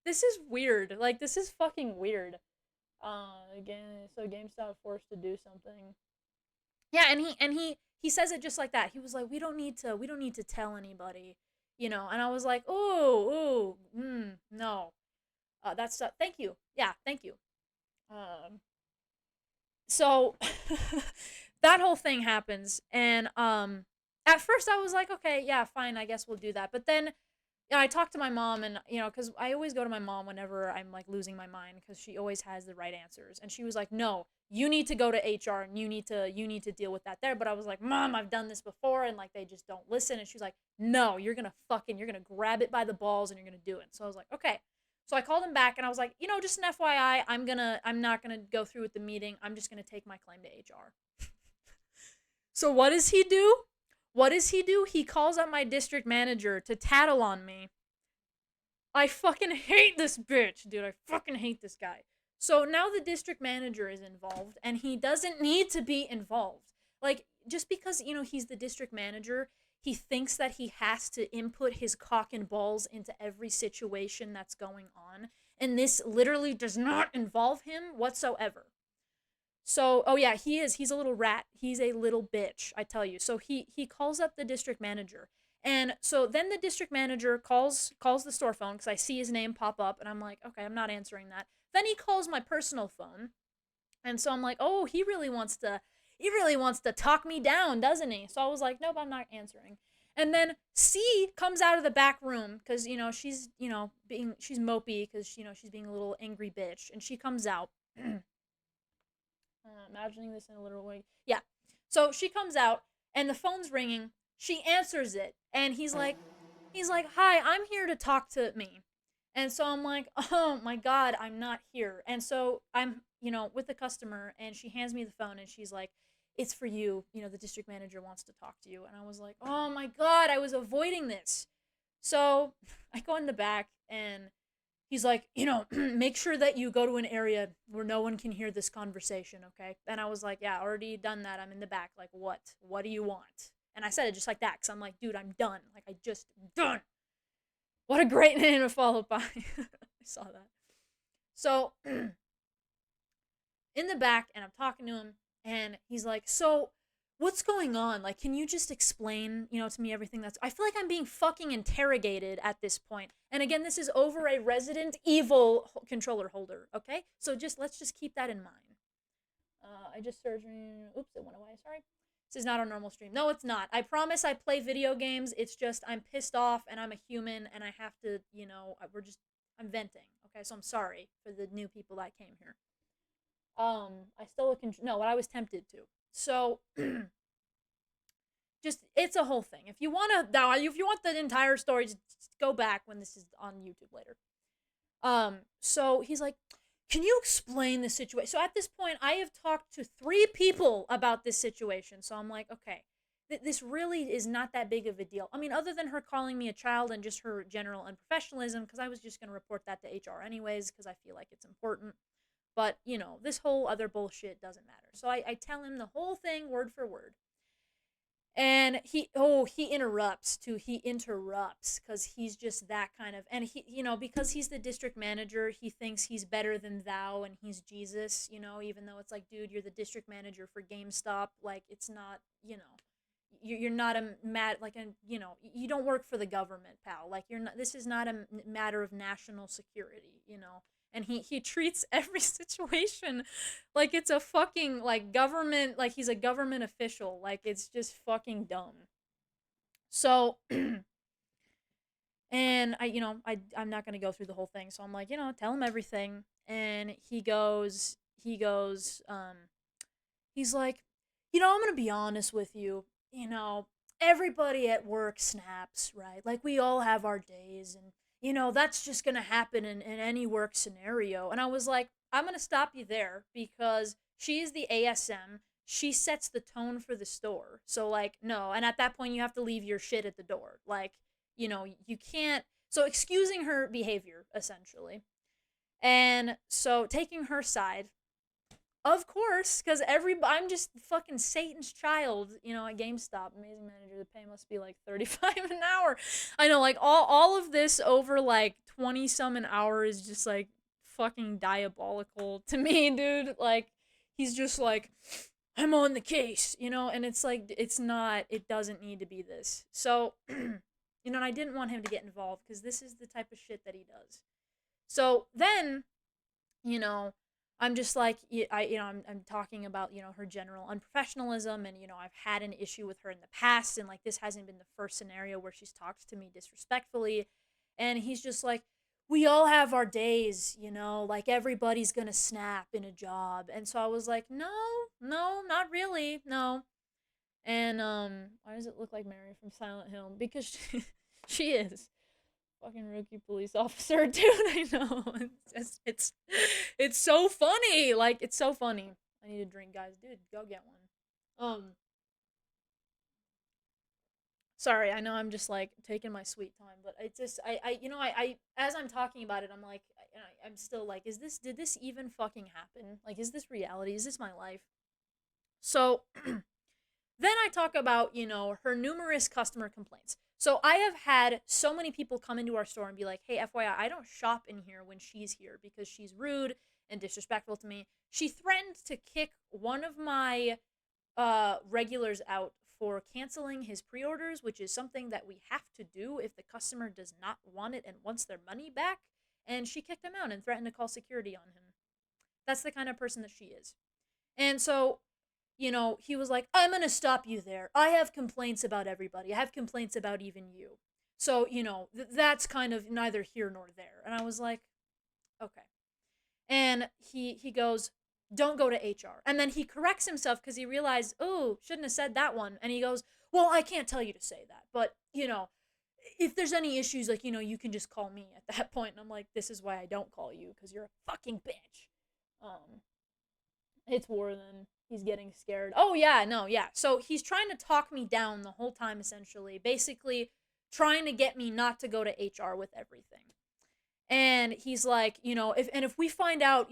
"This is weird. Like this is fucking weird." Again, so GameStop forced to do something. Yeah, and he says it just like that. He was like, "We don't need to tell anybody." And I was like, "Oh, no." That's thank you. Yeah, thank you. Um, so that whole thing happens, and at first I was like, "Okay, yeah, fine, I guess we'll do that." But then I talked to my mom, and because I always go to my mom whenever I'm like losing my mind, because she always has the right answers, and she was like, "No, you need to go to HR, and you need to deal with that there." But I was like, "Mom, I've done this before, and like they just don't listen." And she's like, "No, you're gonna grab it by the balls, and you're gonna do it." So I was like, "Okay." So I called him back, and I was like, just an FYI, I'm not gonna go through with the meeting. I'm just gonna take my claim to HR. So what does he do? What does he do? He calls up my district manager to tattle on me. I fucking hate this bitch, dude. I fucking hate this guy. So now the district manager is involved, and he doesn't need to be involved. Like, just because, he's the district manager, he thinks that he has to input his cock and balls into every situation that's going on. And this literally does not involve him whatsoever. So, oh yeah, he is. He's a little rat. He's a little bitch, I tell you. So he calls up the district manager. And so then the district manager calls the store phone because I see his name pop up, and I'm like, "Okay, I'm not answering that." Then he calls my personal phone. And so I'm like, "Oh, he really wants to talk me down, doesn't he?" So I was like, "Nope, I'm not answering." And then C comes out of the back room because she's she's mopey because she's being a little angry bitch, and she comes out. Imagining this in a literal way. Yeah. So she comes out, and the phone's ringing. She answers it, and he's like, "Hi, I'm here to talk to me." And so I'm like, "Oh my god, I'm not here." And so I'm, with the customer, and she hands me the phone, and she's like, "It's for you. The district manager wants to talk to you." And I was like, "Oh my god, I was avoiding this." So I go in the back, and he's like, "Make sure that you go to an area where no one can hear this conversation, okay?" And I was like, "Yeah, already done that. I'm in the back. Like, what? What do you want?" And I said it just like that because I'm like, "Dude, I'm done. Like, I just done." What a great name to follow by. I saw that. So in the back, and I'm talking to him, and he's like, "So what's going on? Like, can you just explain, to me everything that's." I feel like I'm being fucking interrogated at this point. And again, this is over a Resident Evil controller holder, okay? So let's just keep that in mind. I just searched. Oops, it went away. Sorry. This is not a normal stream. No, it's not. I promise I play video games. It's just I'm pissed off, and I'm a human, and I have to, I'm venting. Okay, so I'm sorry for the new people that came here. I still look no, what I was tempted to. So just it's a whole thing. If you want the entire story, just go back when this is on YouTube later. So he's like, "Can you explain the situation?" So at this point, I have talked to three people about this situation. So I'm like, "Okay, this really is not that big of a deal. I mean, other than her calling me a child and just her general unprofessionalism, because I was just going to report that to HR anyways, because I feel like it's important. But, this whole other bullshit doesn't matter. So I tell him the whole thing word for word. And he interrupts too. He interrupts because he's just that kind of, and because he's the district manager, he thinks he's better than thou and he's Jesus, even though it's like, dude, you're the district manager for GameStop. Like, it's not, you're not a like a you don't work for the government, pal. Like, you're not, this is not a matter of national security, and he treats every situation like it's a fucking like government, like he's a government official. Like, it's just fucking dumb. So and I'm not going to go through the whole thing. So I'm like, tell him everything. And he's like, I'm going to be honest with you. Everybody at work snaps, right? Like, we all have our days, and that's just going to happen in any work scenario. And I was like, I'm going to stop you there because she is the ASM. She sets the tone for the store. So, like, no. And at that point, you have to leave your shit at the door. Like, you can't. So, excusing her behavior, essentially. And so, taking her side, of course, because I'm just fucking Satan's child, at GameStop. Amazing manager, the pay must be like 35 an hour. I know, like, all of this over like 20 some an hour is just like fucking diabolical to me, dude. Like, he's just like, I'm on the case, and it's like, it doesn't need to be this. So, and I didn't want him to get involved because this is the type of shit that he does. So then, you know, I'm just like, I'm talking about, her general unprofessionalism, and, I've had an issue with her in the past, and like, this hasn't been the first scenario where she's talked to me disrespectfully. And he's just like, we all have our days, like, everybody's gonna snap in a job. And so I was like, no, no, not really, no. And why does it look like Mary from Silent Hill? Because she is fucking rookie police officer, dude. I know. It's so funny. Like, it's so funny. I need a drink, guys. Dude, go get one. Sorry, I know I'm just like taking my sweet time, but it's just I as I'm talking about it, I'm like, I'm still like, did this even fucking happen? Like, is this reality? Is this my life? So then I talk about, her numerous customer complaints. So I have had so many people come into our store and be like, hey, FYI, I don't shop in here when she's here because she's rude and disrespectful to me. She threatened to kick one of my regulars out for canceling his pre-orders, which is something that we have to do if the customer does not want it and wants their money back. And she kicked him out and threatened to call security on him. That's the kind of person that she is. And so, he was like, I'm going to stop you there. I have complaints about everybody. I have complaints about even you. So, that's kind of neither here nor there. And I was like, okay. And he goes, don't go to HR. And then he corrects himself because he realized, oh, shouldn't have said that one. And he goes, well, I can't tell you to say that. But, if there's any issues, like, you can just call me at that point. And I'm like, this is why I don't call you, because you're a fucking bitch. It's Warren. He's getting scared. Oh, yeah, no, yeah. So he's trying to talk me down the whole time, essentially. Basically, trying to get me not to go to HR with everything. And he's like, if we find out,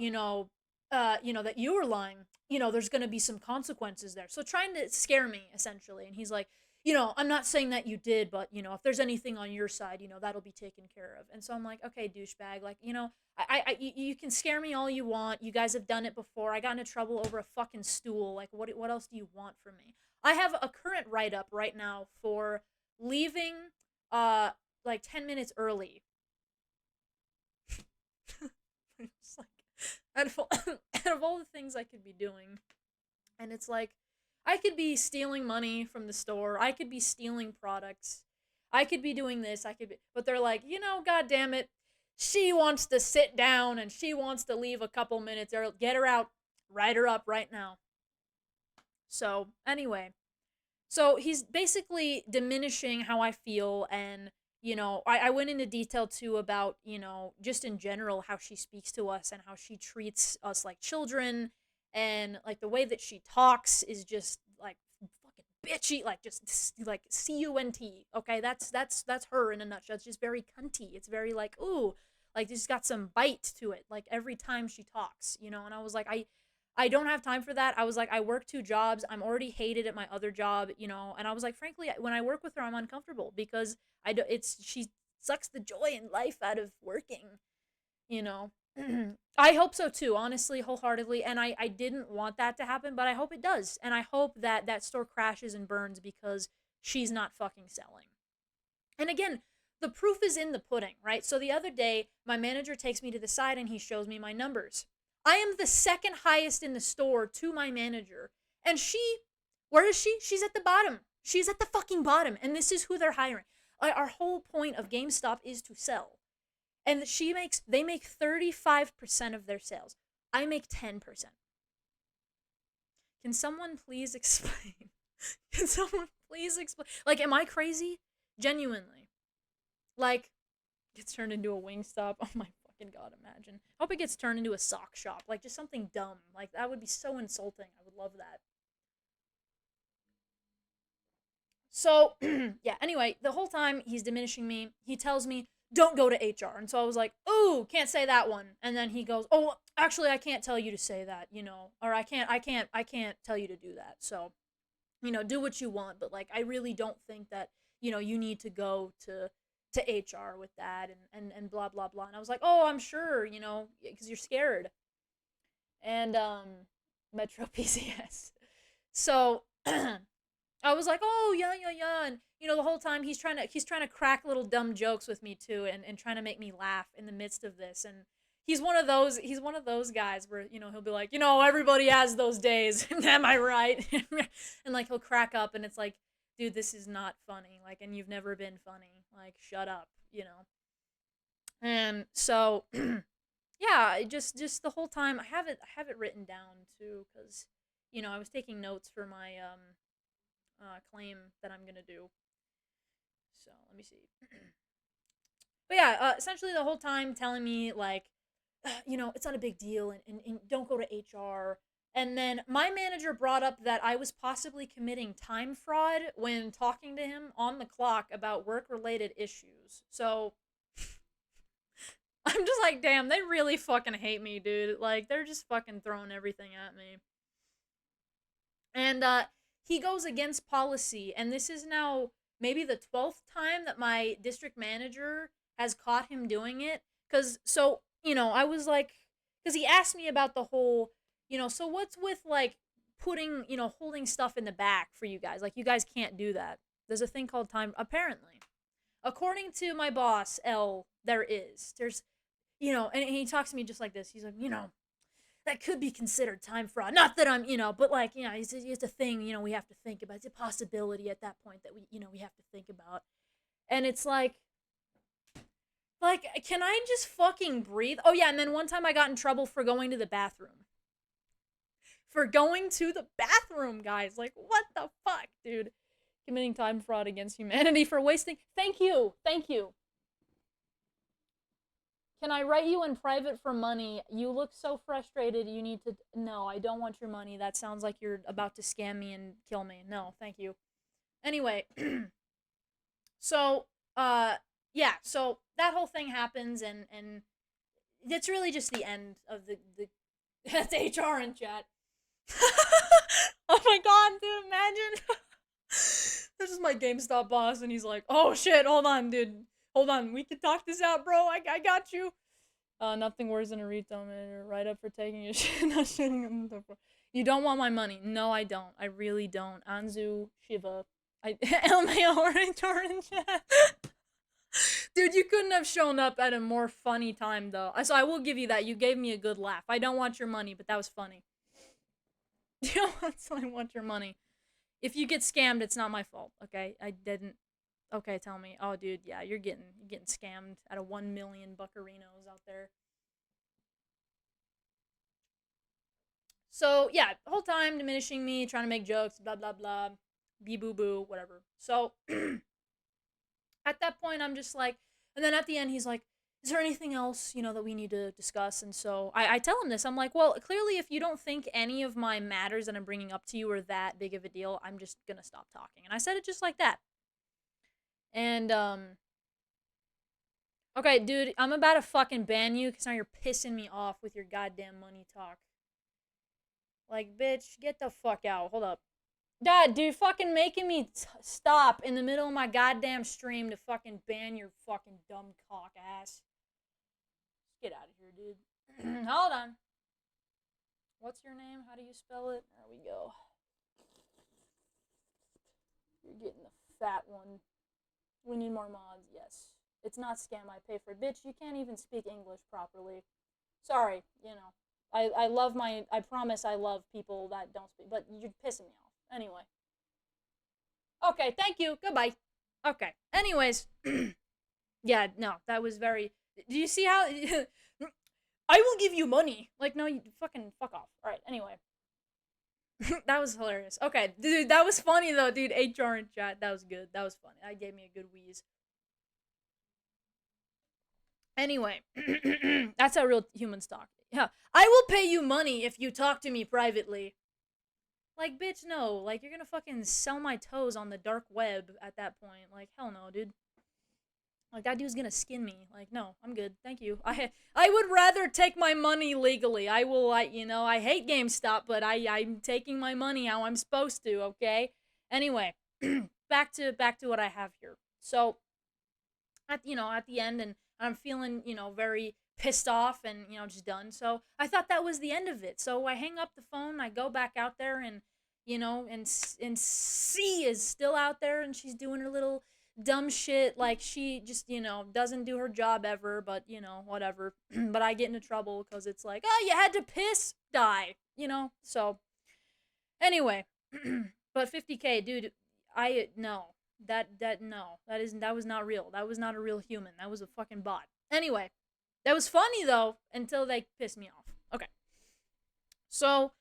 that you were lying, there's going to be some consequences there. So trying to scare me, essentially. And he's like, I'm not saying that you did, but, if there's anything on your side, that'll be taken care of. And so I'm like, okay, douchebag, like, you can scare me all you want. You guys have done it before. I got into trouble over a fucking stool. Like, what else do you want from me? I have a current write-up right now for leaving, like 10 minutes early. It's like, out of all the things I could be doing, and it's like, I could be stealing money from the store. I could be stealing products. I could be doing this. But they're like, God damn it. She wants to sit down and she wants to leave a couple minutes. Or get her out. Write her up right now. So, anyway. So, he's basically diminishing how I feel. And, I went into detail too about, just in general, how she speaks to us and how she treats us like children. And, like, the way that she talks is just, like, fucking bitchy, like just like cunt. Okay, that's her in a nutshell. It's just very cunty. It's very like ooh, like just got some bite to it. Like every time she talks, you know. And I was like, I don't have time for that. I was like, I work two jobs. I'm already hated at my other job, you know. And I was like, frankly, when I work with her, I'm uncomfortable because I do, it's she sucks the joy in life out of working, you know. I hope so too, honestly, wholeheartedly. And I didn't want that to happen, but I hope it does. And I hope that that store crashes and burns because she's not fucking selling. And again, the proof is in the pudding, right? So the other day, my manager takes me to the side and he shows me my numbers. I am the second highest in the store to my manager. And where is she? She's at the bottom. She's at the fucking bottom. And this is who they're hiring. Our whole point of GameStop is to sell. And they make 35% of their sales. I make 10%. Can someone please explain? Can someone please explain? Like, am I crazy? Genuinely. Like, gets turned into a Wingstop. Oh my fucking god, imagine. I hope it gets turned into a sock shop. Like, just something dumb. Like, that would be so insulting. I would love that. So, yeah, anyway, the whole time he's diminishing me, he tells me, don't go to HR. And so I was like, oh, can't say that one. And then he goes, oh, actually, I can't tell you to say that, you know, or I can't tell you to do that. So, you know, do what you want. But, like, I really don't think that, you know, you need to go to HR with that and blah, blah, blah. And I was like, oh, I'm sure, you know, because you're scared. And, Metro PCS. So, I was like, "Oh, yeah, yeah, yeah." And you know, the whole time he's trying to crack little dumb jokes with me too and trying to make me laugh in the midst of this. And he's one of those guys where, you know, he'll be like, "You know, everybody has those days." Am I right? And like he'll crack up and it's like, "Dude, this is not funny." Like, and you've never been funny. Like, shut up, you know. And so yeah, just the whole time I have it written down too cuz you know, I was taking notes for my claim that I'm gonna do. So let me see. But yeah, essentially the whole time telling me like, you know, it's not a big deal and don't go to HR. And then my manager brought up that I was possibly committing time fraud when talking to him on the clock about work related issues. So I'm just like, damn, they really fucking hate me, dude. Like, they're just fucking throwing everything at me. And he goes against policy, and this is now maybe the 12th time that my district manager has caught him doing it. Because, so, you know, I was like, because he asked me about the whole, you know, so what's with like putting, you know, holding stuff in the back for you guys? Like, you guys can't do that. There's a thing called time, apparently. According to my boss, L, there is. There's, you know, and he talks to me just like this. He's like, you know, that could be considered time fraud. Not that I'm, you know, but like, you know, it's a thing, you know, we have to think about. It's a possibility at that point that we, you know, we have to think about. And it's like, can I just fucking breathe? Oh yeah, and then one time I got in trouble for going to the bathroom. For going to the bathroom, guys. Like, what the fuck, dude? Committing time fraud against humanity for wasting. Thank you. Thank you. Can I write you in private for money? You look so frustrated. You need to. No, I don't want your money. That sounds like you're about to scam me and kill me. No, thank you. Anyway, so, yeah, so that whole thing happens, and it's really just the end of the that's HR in chat. Oh my god, dude, imagine. This is my GameStop boss, and he's like, "Oh shit, hold on, dude, hold on, we can talk this out, bro. I got you." Nothing worse than a retail manager. Right up for taking a shit, not shitting on the floor. You don't want my money. No, I don't. I really don't. Anzu Shiva. I LMAO orange chat. Dude, you couldn't have shown up at a more funny time though. So I will give you that. You gave me a good laugh. I don't want your money, but that was funny. You know what? So I want your money. If you get scammed, it's not my fault. Okay, I didn't. Okay, tell me. Oh, dude, yeah, you're getting scammed out of 1 million buccarinos out there. So yeah, the whole time diminishing me, trying to make jokes, blah blah blah, bee boo boo, whatever. So at that point, I'm just like, and then at the end, he's like, is there anything else, that we need to discuss? And so I tell him this. I'm like, well, clearly, if you don't think any of my matters that I'm bringing up to you are that big of a deal, I'm just gonna stop talking. And I said it just like that. And, okay, dude, I'm about to fucking ban you because now you're pissing me off with your goddamn money talk. Like, bitch, get the fuck out. Hold up. Dad, dude, fucking making me stop in the middle of my goddamn stream to fucking ban your fucking dumb cock ass. Get out of here, dude. Hold on. What's your name? How do you spell it? There we go. You're getting the fat one. We need more mods, yes. It's not scam, I pay for it. Bitch, you can't even speak English properly. Sorry, I love I promise I love people that don't speak, but you're pissing me off. Anyway. Okay, thank you. Goodbye. Okay. Anyways. Yeah, no, that was very. Do you see how. I will give you money. Like, no, you fucking fuck off. Alright, anyway. That was hilarious. Okay, dude, that was funny though, dude. HR in chat. That was good. That was funny. That gave me a good wheeze. Anyway, that's how real humans talk. Yeah, I will pay you money if you talk to me privately. Like, bitch, no. Like, you're gonna fucking sell my toes on the dark web at that point. Like, hell no, dude. Like, that dude's gonna skin me. Like, no, I'm good. Thank you. I would rather take my money legally. I will, I hate GameStop, but I'm taking my money how I'm supposed to, okay? Anyway, back to what I have here. So, at the end, and I'm feeling, very pissed off and, just done. So, I thought that was the end of it. So, I hang up the phone, I go back out there, and, and C is still out there, and she's doing her little dumb shit. Like, she just, doesn't do her job ever, but, whatever. But I get into trouble because it's like, oh, you had to piss, die, So, anyway, but 50K, dude, no. That was not real. That was not a real human. That was a fucking bot. Anyway, that was funny though until they pissed me off. Okay. So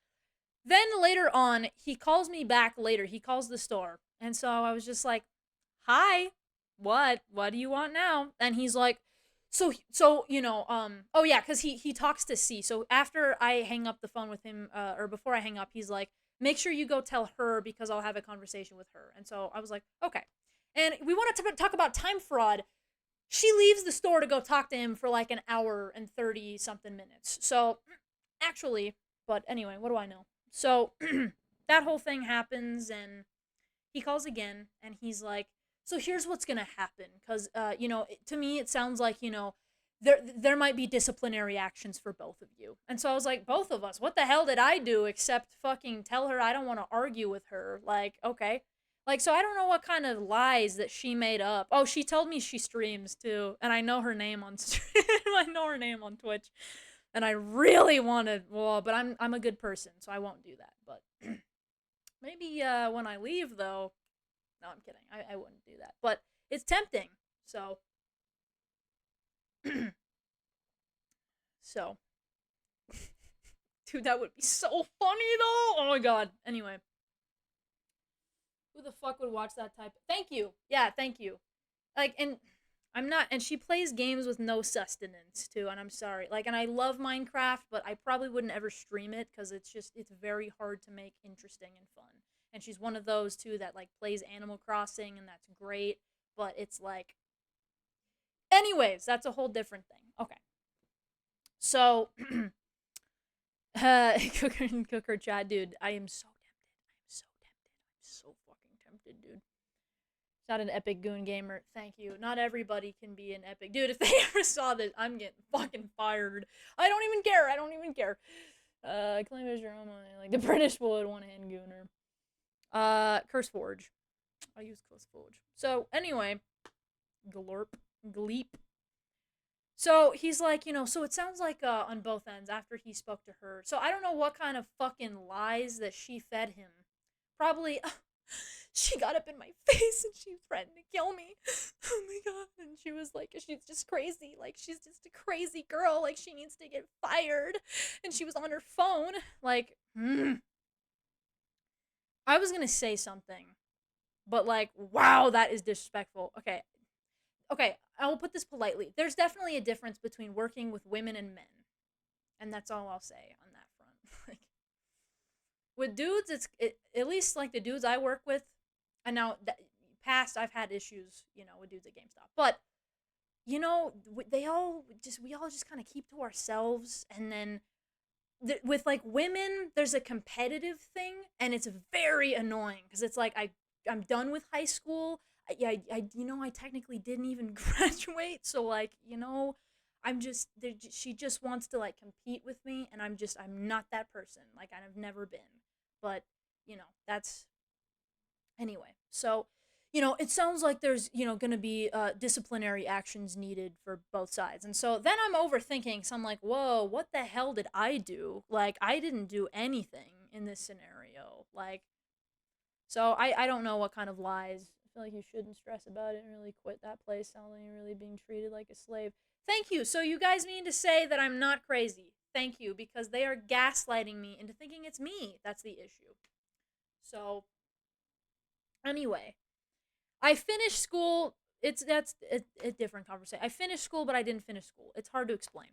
then later on, he calls me back later. He calls the store. And so I was just like, "Hi. What? What do you want now?" And he's like, oh yeah, cuz he talks to C. So after I hang up the phone with him or before I hang up, he's like, "Make sure you go tell her because I'll have a conversation with her." And so I was like, "Okay." And we want to talk about time fraud. She leaves the store to go talk to him for like an hour and 30 something minutes. So actually, but anyway, what do I know? So that whole thing happens, and he calls again, and he's like, "So here's what's gonna happen, because to me it sounds like there might be disciplinary actions for both of you." And so I was like, "Both of us? What the hell did I do except fucking tell her I don't want to argue with her?" Like, okay. Like, so I don't know what kind of lies that she made up. Oh, she told me she streams too, and I know her name on stream. I know her name on Twitch, and I really wanted. Well, but I'm a good person, so I won't do that. But maybe when I leave, though. No, I'm kidding. I wouldn't do that, but it's tempting. So, so, dude, that would be so funny though. Oh my god. Anyway, who the fuck would watch that type? Thank you. Yeah, thank you. Like, and I'm not, and she plays games with no sustenance too, and I'm sorry. Like, and I love Minecraft, but I probably wouldn't ever stream it because it's very hard to make interesting and fun. And she's one of those too that like plays Animal Crossing, and that's great, but it's like, anyways, that's a whole different thing. Okay, so, Cooker Chad, dude, I am so tempted. I'm so fucking tempted, dude. Not an epic goon gamer. Thank you. Not everybody can be an epic. Dude, if they ever saw this, I'm getting fucking fired. I don't even care. I don't even care. Claim as your own money. Like the British would, one hand gooner. Curseforge. I use Curseforge. So, anyway. Glorp. Gleep. So, he's like, so it sounds like, on both ends after he spoke to her. So, I don't know what kind of fucking lies that she fed him. Probably, she got up in my face and she threatened to kill me. Oh my god. And she was like, she's just crazy. Like, she's just a crazy girl. Like, she needs to get fired. And she was on her phone. Like, I was gonna say something. But, like, wow, that is disrespectful. Okay. Okay, I will put this politely. There's definitely a difference between working with women and men, and that's all I'll say on that front. Like with dudes, at least like the dudes I work with, and now past I've had issues, with dudes at GameStop, but we all just kind of keep to ourselves, and then with like women, there's a competitive thing, and it's very annoying because it's like I'm done with high school. I technically didn't even graduate, so like I'm just she just wants to like compete with me, and I'm not that person. Like I've never been, but that's anyway. So it sounds like there's going to be disciplinary actions needed for both sides, and so then I'm overthinking. So I'm like, whoa, what the hell did I do? Like I didn't do anything in this scenario. Like so I don't know what kind of lies. I feel like you shouldn't stress about it and really quit that place. Sounds like you're really being treated like a slave. Thank you. So you guys mean to say that I'm not crazy? Thank you, because they are gaslighting me into thinking it's me that's the issue. So anyway, I finished school. That's a different conversation. I finished school, but I didn't finish school. It's hard to explain.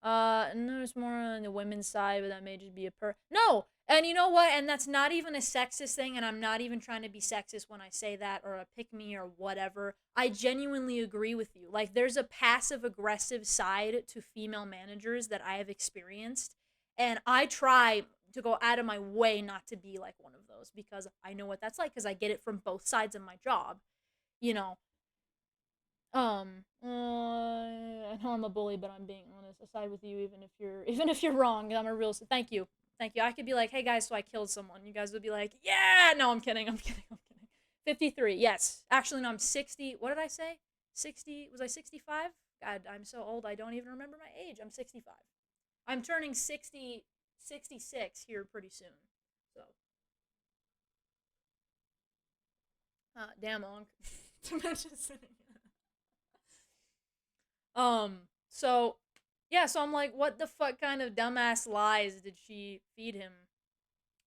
And there's more on the women's side, but that may just be no. And you know what? And that's not even a sexist thing, and I'm not even trying to be sexist when I say that, or a pick me or whatever. I genuinely agree with you. Like there's a passive aggressive side to female managers that I have experienced, and I try to go out of my way not to be like one of those, because I know what that's like, because I get it from both sides of my job. You know, I know I'm a bully, but I'm being honest. I side with you, even if you're wrong. I'm a real. Thank you, thank you. I could be like, hey guys, so I killed someone. You guys would be like, yeah. No, I'm kidding. I'm kidding. I'm kidding. 53. Yes. Actually, no. I'm 60. What did I say? 60. Was I 65? God, I'm so old. I don't even remember my age. I'm 65. I'm turning 60, 66 here pretty soon. So, damn, Onk. Dementia sitting. So yeah, so I'm like, what the fuck kind of dumbass lies did she feed him?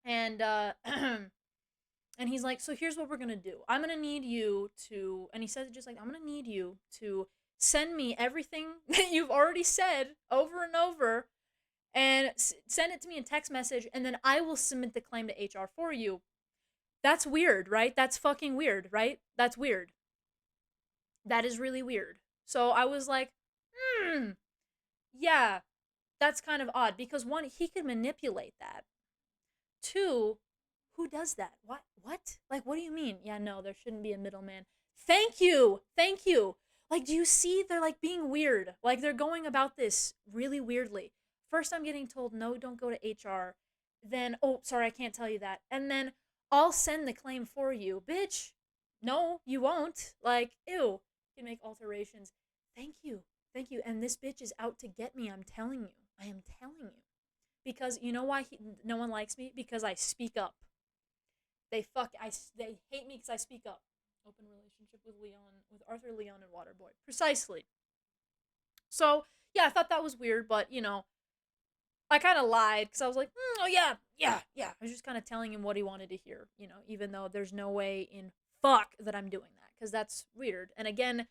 And and he's like, so here's what we're gonna do. I'm gonna need you to, and he says it just like, I'm gonna need you to send me everything that you've already said over and over, and send it to me in text message, and then I will submit the claim to HR for you. That's weird, right? That's fucking weird, right? That's weird. That is really weird. So I was like, hmm, yeah, that's kind of odd, because one, he could manipulate that. Two, who does that? What? Like, what do you mean? Yeah, no, there shouldn't be a middleman. Thank you. Thank you. Like, do you see they're like being weird? Like they're going about this really weirdly. First I'm getting told no, don't go to HR. Then, oh, sorry, I can't tell you that. And then I'll send the claim for you. Bitch. No, you won't. Like, ew. You can make alterations. Thank you. Thank you. And this bitch is out to get me. I'm telling you. I am telling you. Because you know why no one likes me? Because I speak up. They hate me because I speak up. Open relationship with Leon, with Arthur, Leon, and Waterboy. Precisely. So yeah, I thought that was weird, but I kind of lied because I was like, oh yeah, yeah, yeah. I was just kind of telling him what he wanted to hear, even though there's no way in fuck that I'm doing that, because that's weird. And again,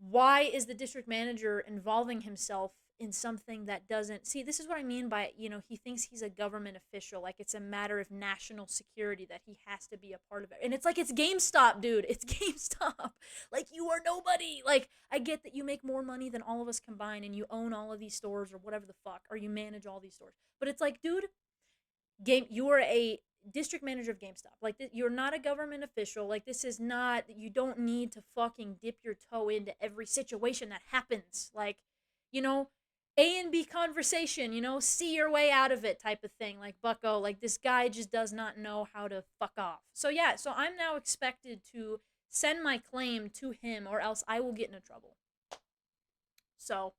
why is the district manager involving himself in something that doesn't see? This is what I mean by he thinks he's a government official, like it's a matter of national security that he has to be a part of it, and it's like, it's GameStop, dude. It's GameStop. Like, you are nobody. Like, I get that you make more money than all of us combined, and you own all of these stores or whatever the fuck, or you manage all these stores, but it's like, dude, you are a district manager of GameStop. Like, you're not a government official. Like, this is not, you don't need to fucking dip your toe into every situation that happens. Like, you know, A and B conversation, see your way out of it type of thing. Like, bucko, like, this guy just does not know how to fuck off. So yeah, so I'm now expected to send my claim to him, or else I will get into trouble. So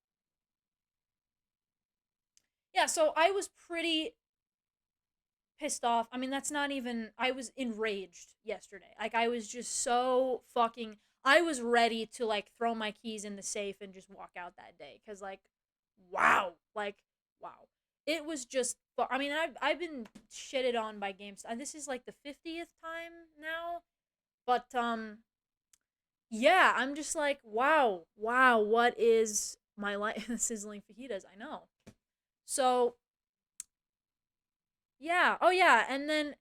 yeah, so I was pretty pissed off. I mean, that's not even, I was enraged yesterday. Like, I was just so fucking, I was ready to like throw my keys in the safe and just walk out that day, cuz like, wow. Like, wow. It was just, I mean, I've been shitted on by GameStop. This is like the 50th time now. But yeah, I'm just like, wow, wow, what is my life? Sizzling fajitas, I know. So, yeah. Oh, yeah. And then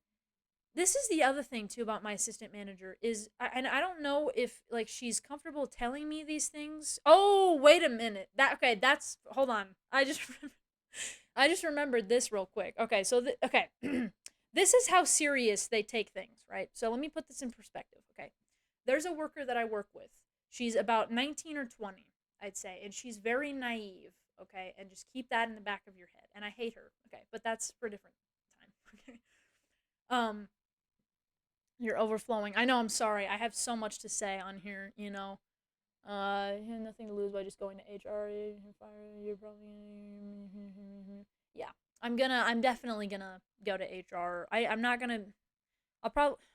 this is the other thing too about my assistant manager is, and I don't know if like she's comfortable telling me these things. Oh, wait a minute. That okay? That's hold on. I just remembered this real quick. Okay, so okay, this is how serious they take things, right? So let me put this in perspective. Okay, there's a worker that I work with. She's about 19 or 20, I'd say, and she's very naive. Okay, and just keep that in the back of your head. And I hate her. Okay, but that's for a different time. Okay. Um, you're overflowing. I know, I'm sorry. I have so much to say on here, you know. You have nothing to lose by just going to HR. You're probably yeah. I'm definitely gonna go to HR. I'm not gonna.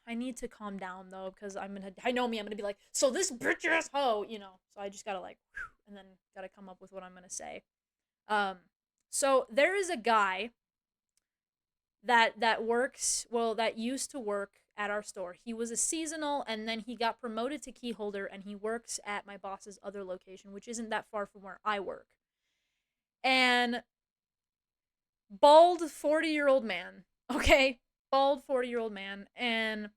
I need to calm down though because I know me. I'm gonna be like, so this bitch ass hoe, you know. So I just gotta like, whew, and then gotta come up with what I'm gonna say. Um, so there is a guy that works that used to work at our store. He was a seasonal and then he got promoted to key holder and he works at my boss's other location, which isn't that far from where I work. And bald 40-year-old man, okay? Bald 40-year-old man and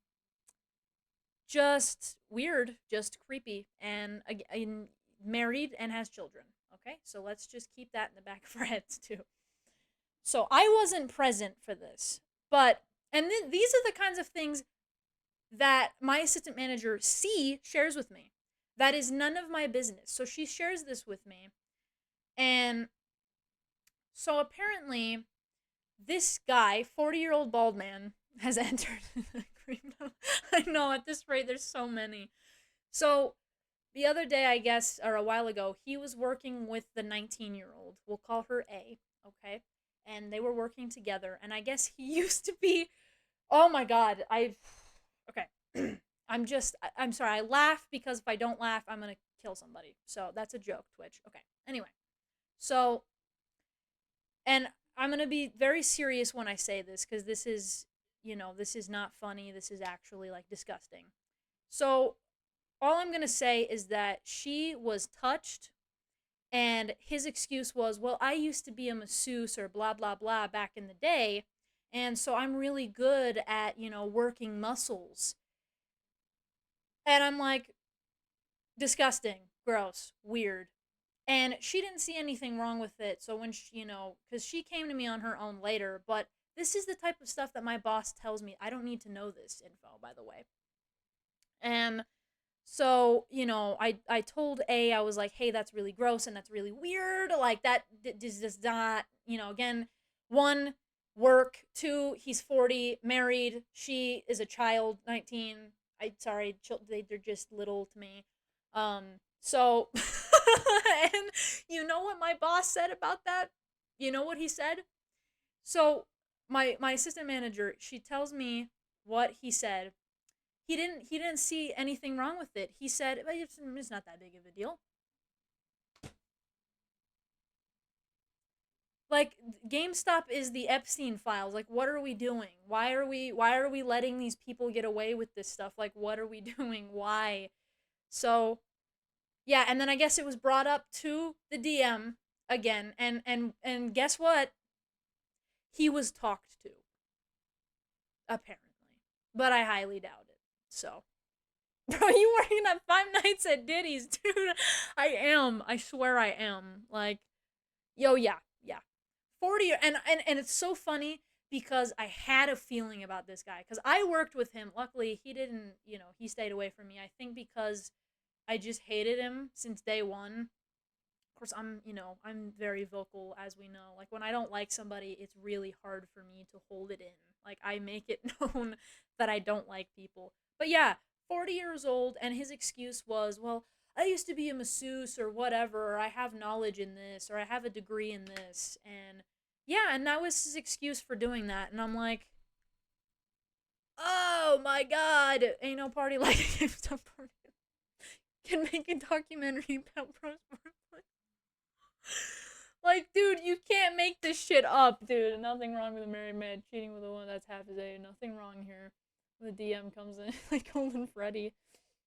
just weird, just creepy and married and has children. Okay? So let's just keep that in the back of our heads too. So I wasn't present for this. But these are the kinds of things that my assistant manager C shares with me. That is none of my business. So she shares this with me. And so apparently, this guy, 40-year-old bald man, has entered. I know, at this rate, there's so many. So the other day, I guess, or a while ago, he was working with the 19-year-old. We'll call her A, okay? And they were working together. And I guess he used to be. Oh my God. Okay. I'm sorry. I laugh because if I don't laugh, I'm going to kill somebody. So that's a joke, Twitch. Okay. Anyway. So, and I'm going to be very serious when I say this because this is, this is not funny. This is actually like disgusting. So, all I'm going to say is that she was touched and his excuse was, well, I used to be a masseuse or blah, blah, blah back in the day. And so I'm really good at, working muscles. And I'm like, disgusting, gross, weird. And she didn't see anything wrong with it. So when she, because she came to me on her own later, but this is the type of stuff that my boss tells me. I don't need to know this info, by the way. And so, I told A, I was like, hey, that's really gross and that's really weird. Like, that does not, again, one, work. Two, he's 40, married. She is a child, 19. Sorry, they're just little to me. So, and you know what my boss said about that? You know what he said? So, my assistant manager, she tells me what he said. He didn't see anything wrong with it. He said it's not that big of a deal. Like, GameStop is the Epstein files. Like, what are we doing? Why are we letting these people get away with this stuff? Like, what are we doing? Why? So, yeah, and then I guess it was brought up to the DM again and guess what? He was talked to, apparently. But I highly doubt it. So, bro, you working at Five Nights at Diddy's, dude. I am. I swear I am. Like, yo, yeah, yeah. 40 and it's so funny because I had a feeling about this guy cuz I worked with him. Luckily, he didn't, he stayed away from me. I think because I just hated him since day 1. Of course, I'm very vocal as we know. Like when I don't like somebody, it's really hard for me to hold it in. Like I make it known that I don't like people. But yeah, 40 years old and his excuse was, "Well, I used to be a masseuse or whatever, or I have knowledge in this, or I have a degree in this." And yeah, and that was his excuse for doing that. And I'm like, "Oh my god, ain't no party like a GameStop party." Can make a documentary about Bros. Like, dude, you can't make this shit up, dude. Nothing wrong with a married man cheating with a woman that's half his age. Nothing wrong here. The DM comes in like Golden Freddy.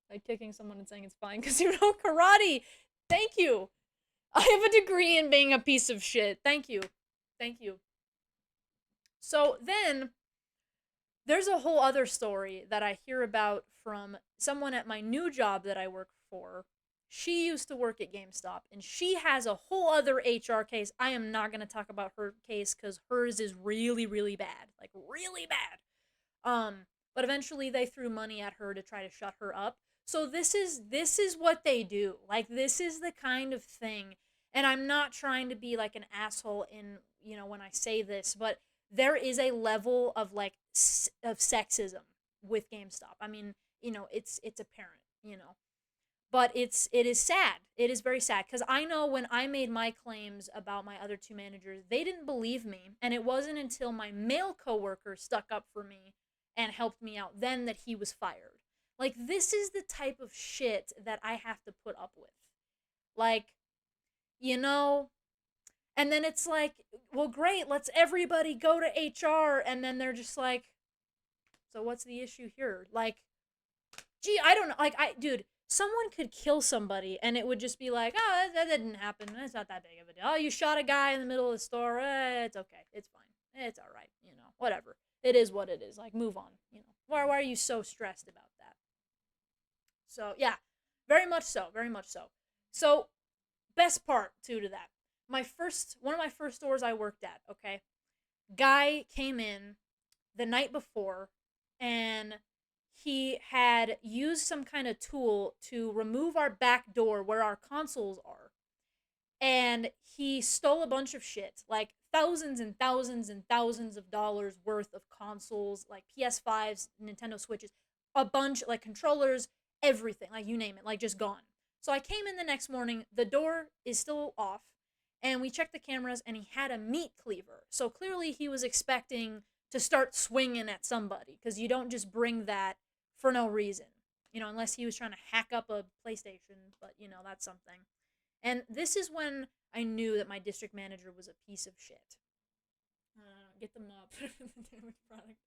Like kicking someone and saying it's fine because you know karate. Thank you. I have a degree in being a piece of shit. Thank you. Thank you. So then there's a whole other story that I hear about from someone at my new job that I work for. She used to work at GameStop and she has a whole other HR case. I am not going to talk about her case cuz hers is really really bad. Like really bad. But eventually they threw money at her to try to shut her up. So this is what they do. Like this is the kind of thing. And I'm not trying to be like an asshole in, when I say this, but there is a level of like of sexism with GameStop. I mean, it's apparent, but it is sad. It is very sad because I know when I made my claims about my other two managers, they didn't believe me, and it wasn't until my male coworker stuck up for me and helped me out then that he was fired. Like this is the type of shit that I have to put up with. Like, you know, and then it's like, well, great, let's everybody go to HR, and then they're just like, so what's the issue here? Like, gee, I don't know. Like, dude, someone could kill somebody and it would just be like, oh, that didn't happen. It's not that big of a deal. Oh, you shot a guy in the middle of the store. It's okay. It's fine. It's all right. Whatever. It is what it is. Like, move on. Why are you so stressed about that? So, yeah, very much so. Very much so. So, best part, too, to that. One of my first stores I worked at, okay? Guy came in the night before and he had used some kind of tool to remove our back door where our consoles are. And he stole a bunch of shit, like thousands and thousands and thousands of dollars worth of consoles, like PS5s, Nintendo Switches, a bunch, like controllers, everything, like you name it, like just gone. So I came in the next morning, the door is still off, and we checked the cameras, and he had a meat cleaver. So clearly he was expecting to start swinging at somebody, because you don't just bring that for no reason, unless he was trying to hack up a PlayStation, but that's something. And this is when I knew that my district manager was a piece of shit. Get them up. Damage product.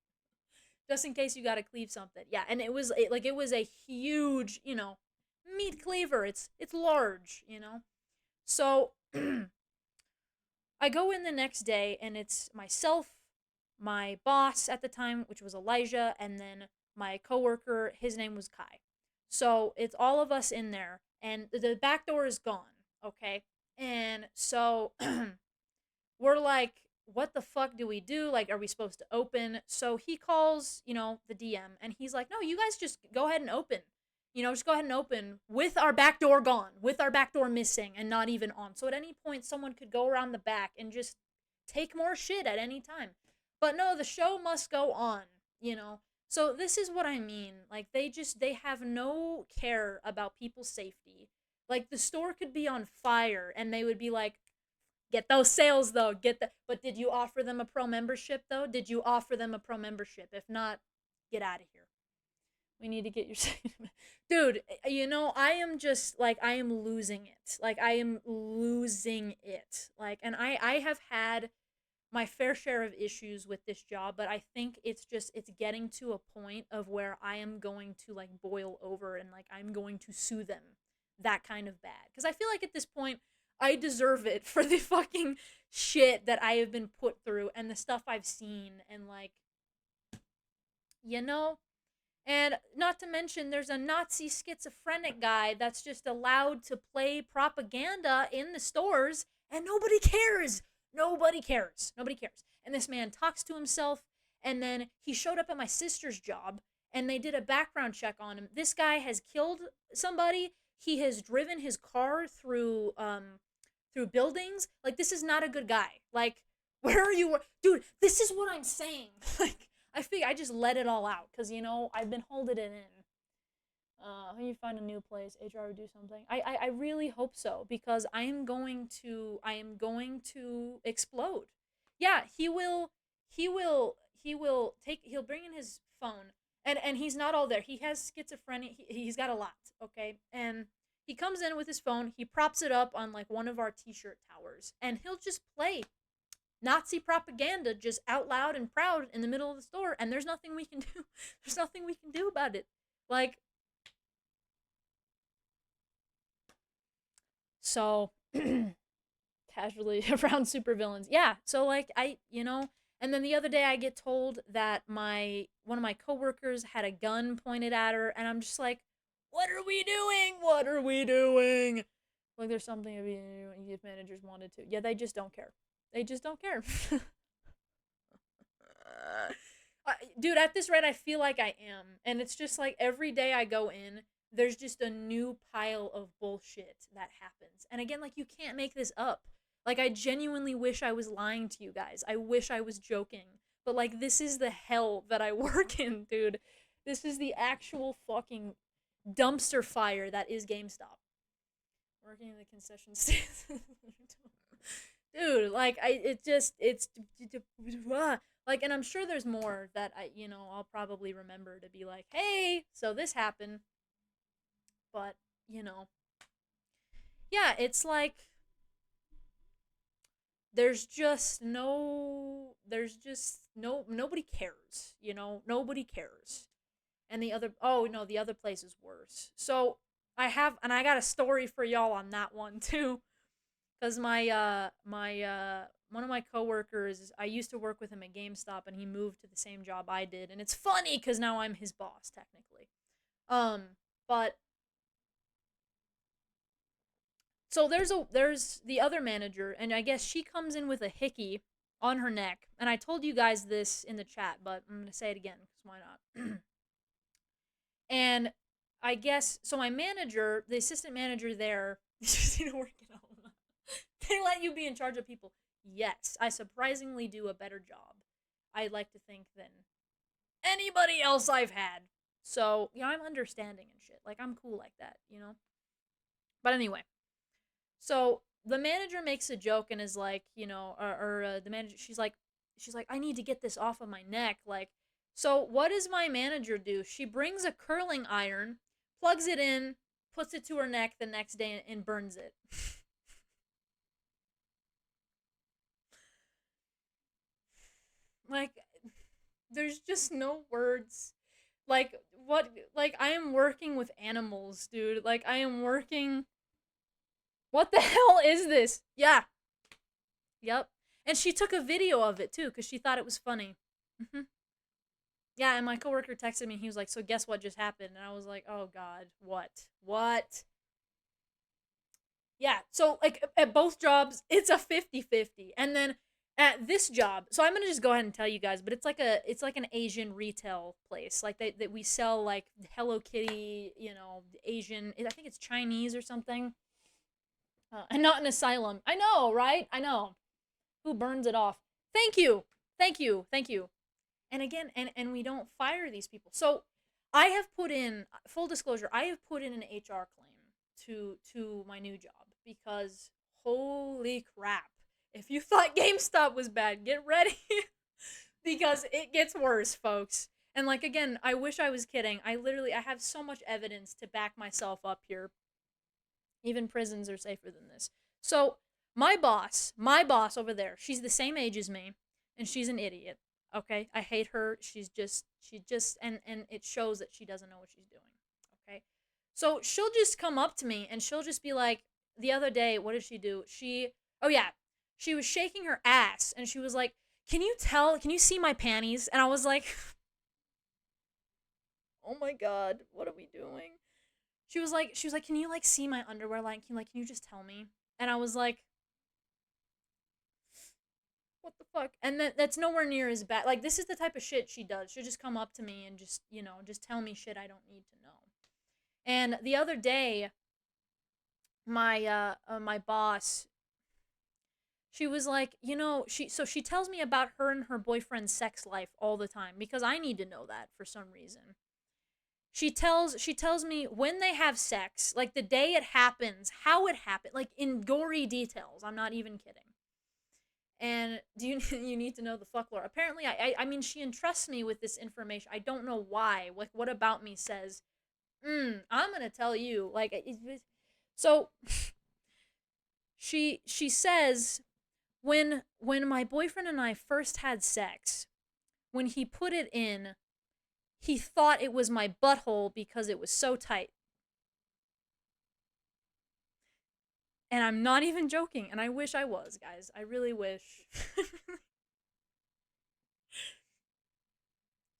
Just in case you gotta cleave something. Yeah, and it was a huge, meat cleaver. It's large. So I go in the next day and it's myself, my boss at the time, which was Elijah, and then my coworker, his name was Kai. So it's all of us in there, and the back door is gone, okay? And so we're like, what the fuck do we do? Like, are we supposed to open? So he calls, the DM, and he's like, no, you guys just go ahead and open. Just go ahead and open with our back door gone, with our back door missing and not even on. So at any point, someone could go around the back and just take more shit at any time. But no, the show must go on, you know? So this is what I mean. Like, they have no care about people's safety. Like, the store could be on fire and they would be like, get those sales though, but did you offer them a pro membership though? Did you offer them a pro membership? If not, get out of here. We need to get your dude, I am just like I am losing it. Like I am losing it. Like and I have had my fair share of issues with this job, but I think it's getting to a point of where I am going to like boil over and like I'm going to sue them that kind of bad. Cuz I feel like at this point I deserve it for the fucking shit that I have been put through and the stuff I've seen and like you know and not to mention, there's a Nazi schizophrenic guy that's just allowed to play propaganda in the stores, and nobody cares. Nobody cares. Nobody cares. And this man talks to himself, and then he showed up at my sister's job, and they did a background check on him. This guy has killed somebody. He has driven his car through buildings. Like this is not a good guy. Like where are you, dude? This is what I'm saying. Like I figure I just let it all out because I've been holding it in. When you find a new place, HR would do something. I really hope so because I am going to explode. Yeah, he'll bring in his phone and he's not all there. He has schizophrenia. He's got a lot. Okay, and he comes in with his phone. He props it up on like one of our T-shirt towers, and he'll just play Nazi propaganda just out loud and proud in the middle of the store, and there's nothing we can do. There's nothing we can do about it. Like, So casually around supervillains. Yeah, so like and then the other day I get told that my one of my coworkers had a gun pointed at her and I'm just like, "What are we doing? What are we doing?" Like there's something if managers wanted to. Yeah, they just don't care. They just don't care. Dude, at this rate, I feel like I am. And it's just like every day I go in, there's just a new pile of bullshit that happens. And again, like, you can't make this up. Like, I genuinely wish I was lying to you guys. I wish I was joking. But, like, this is the hell that I work in, dude. This is the actual fucking dumpster fire that is GameStop. Working in the concession stand. Dude, like it's like, and I'm sure there's more that I'll probably remember to be like, hey, so this happened. But you know yeah, it's like nobody cares, nobody cares. And the other place is worse. So I got a story for y'all on that one too. Because my one of my coworkers, I used to work with him at GameStop, and he moved to the same job I did, and it's funny because now I'm his boss technically. But so there's the other manager, and I guess she comes in with a hickey on her neck, and I told you guys this in the chat, but I'm gonna say it again because why not? And I guess so. My manager, the assistant manager there, working out. They let you be in charge of people. Yes, I surprisingly do a better job, I like to think, than anybody else I've had. So, I'm understanding and shit. Like, I'm cool like that. But anyway, so the manager makes a joke and is like, the manager, she's like, I need to get this off of my neck. Like, so what does my manager do? She brings a curling iron, plugs it in, puts it to her neck the next day, and burns it. Like, there's just no words. Like, what? Like, I am working with animals, dude. Like, I am working. What the hell is this? Yeah. Yep. And she took a video of it too because she thought it was funny. Hmm. Yeah, and my coworker texted me. He was like, "So guess what just happened?" And I was like, "Oh God, what? What?" Yeah, so like at both jobs, it's a 50-50. And then at this job, so I'm gonna just go ahead and tell you guys, but it's like an Asian retail place. Like that we sell like Hello Kitty, Asian. I think it's Chinese or something. And not an asylum. I know, right? I know. Who burns it off? Thank you, thank you, thank you. And again, and we don't fire these people. So I have put in full disclosure. I have put in an HR claim to my new job because holy crap! If you thought GameStop was bad, get ready because it gets worse, folks. And like again, I wish I was kidding. I have so much evidence to back myself up here. Even prisons are safer than this. So my boss over there, she's the same age as me, and she's an idiot. Okay, I hate her. And it shows that she doesn't know what she's doing. Okay, so she'll just come up to me and she'll just be like, the other day, what did she do? Oh yeah, she was shaking her ass and she was like, "Can you tell? Can you see my panties?" And I was like, "Oh my god, what are we doing?" She was like, "Can you like see my underwear line? Can you just tell me?" And I was like, "What the fuck?" And that's nowhere near as bad. Like, this is the type of shit she does. She'll just come up to me and just tell me shit I don't need to know. And the other day, my boss, she was like, she tells me about her and her boyfriend's sex life all the time because I need to know that for some reason. She tells me when they have sex, like the day it happens, how it happened, like in gory details. I'm not even kidding. And do you you need to know the fuck lore? Apparently, I mean, she entrusts me with this information. I don't know why. Like, what about me says, I'm gonna tell you. Like, so she says when my boyfriend and I first had sex, when he put it in, he thought it was my butthole because it was so tight. And I'm not even joking, and I wish I was, guys. I really wish.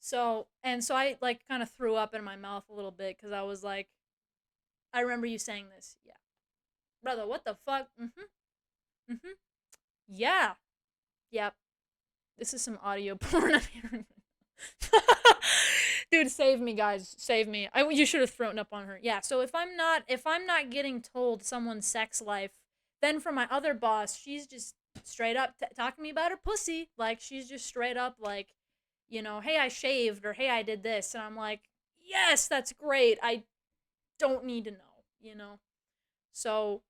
So I like kind of threw up in my mouth a little bit because I was like, I remember you saying this. Yeah. Brother, what the fuck? Mm hmm. Mm hmm. Yeah. Yep. This is some audio porn I'm hearing. Dude, save me, guys. Save me. You should have thrown up on her. Yeah. So if I'm not getting told someone's sex life, then from my other boss, she's just straight up talking to me about her pussy. Like she's just straight up like, hey, I shaved or hey, I did this, and I'm like, yes, that's great. I don't need to know. So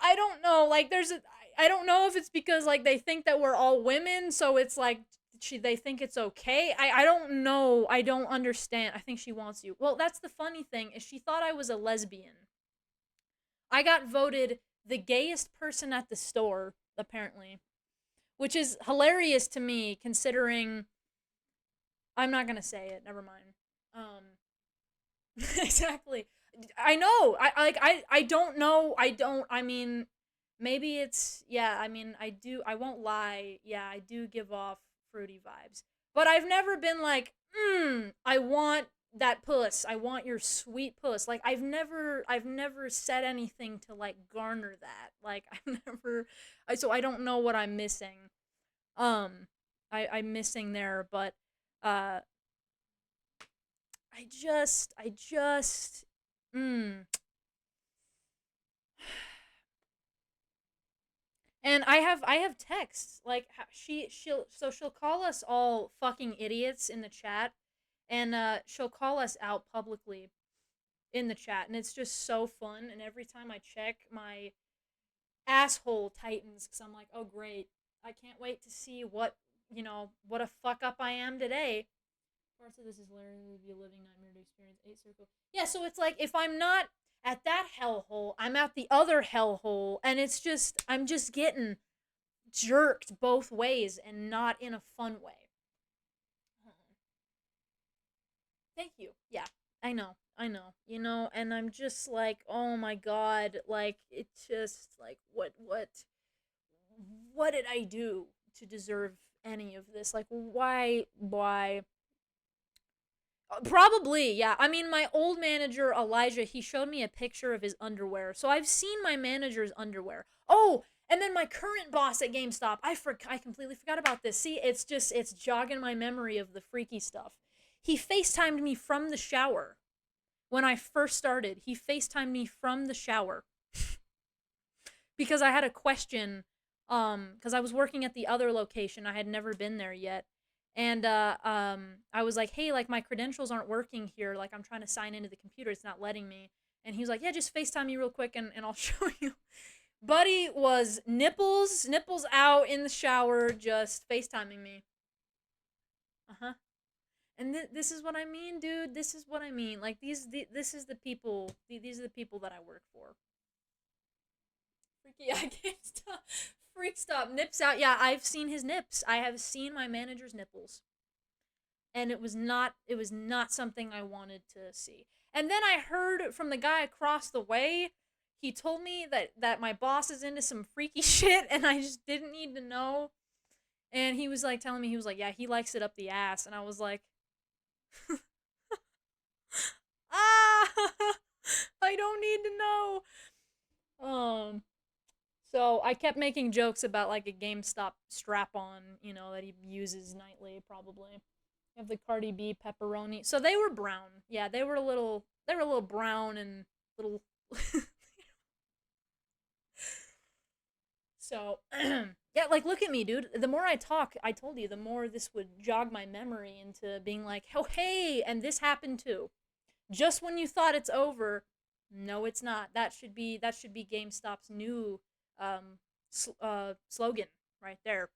I don't know. Like, I don't know if it's because like they think that we're all women, so it's like they think it's okay. I don't know. I don't understand. I think she wants you. Well, that's the funny thing is she thought I was a lesbian. I got voted the gayest person at the store apparently, which is hilarious to me considering I'm not gonna say it. Never mind. Exactly. I know. I don't know. I mean maybe it's yeah, I mean I won't lie. Yeah, I do give off fruity vibes. But I've never been like, I want that puss. I want your sweet puss. Like I've never said anything to like garner that. Like I've never so I don't know what I'm missing. Um I'm missing there, but uh I just mm. And I have texts like she'll call us all fucking idiots in the chat, and she'll call us out publicly in the chat, and it's just so fun. And every time I check, my asshole tightens because I'm like, oh great, I can't wait to see what a fuck up I am today. Parts of this is literally be a living nightmare to experience 8 circle. Yeah, so it's like if I'm not at that hellhole, I'm at the other hellhole, and I'm just getting jerked both ways and not in a fun way. Thank you. Yeah, I know. I know. And I'm just like, oh my god, like it just like what did I do to deserve any of this? Like why? Probably, yeah. I mean, my old manager, Elijah, he showed me a picture of his underwear. So I've seen my manager's underwear. Oh, and then my current boss at GameStop. I completely forgot about this. See, it's jogging my memory of the freaky stuff. He FaceTimed me from the shower when I first started. He FaceTimed me from the shower because I had a question cuz I was working at the other location. I had never been there yet. And I was like, "Hey, like my credentials aren't working here. Like I'm trying to sign into the computer, it's not letting me." And he was like, "Yeah, just FaceTime me real quick and I'll show you." Buddy was nipples out in the shower just FaceTiming me. Uh-huh. And this is what I mean, dude. This is what I mean. Like this is the people. These are the people that I work for. Freaky, I can't stop. Freak stop. Nips out. Yeah, I've seen his nips. I have seen my manager's nipples. And it was not something I wanted to see. And then I heard from the guy across the way, he told me that my boss is into some freaky shit and I just didn't need to know. And he was like telling me he was like, "Yeah, he likes it up the ass." And I was like, "Ah, I don't need to know." Um so I kept making jokes about like a GameStop strap on, that he uses nightly probably. Of the Cardi B pepperoni. So they were brown. Yeah, they were a little brown and little so yeah, like look at me, dude. The more I talk, I told you, the more this would jog my memory into being like, "Oh, hey, and this happened too." Just when you thought it's over, no it's not. That should be GameStop's new slogan right there.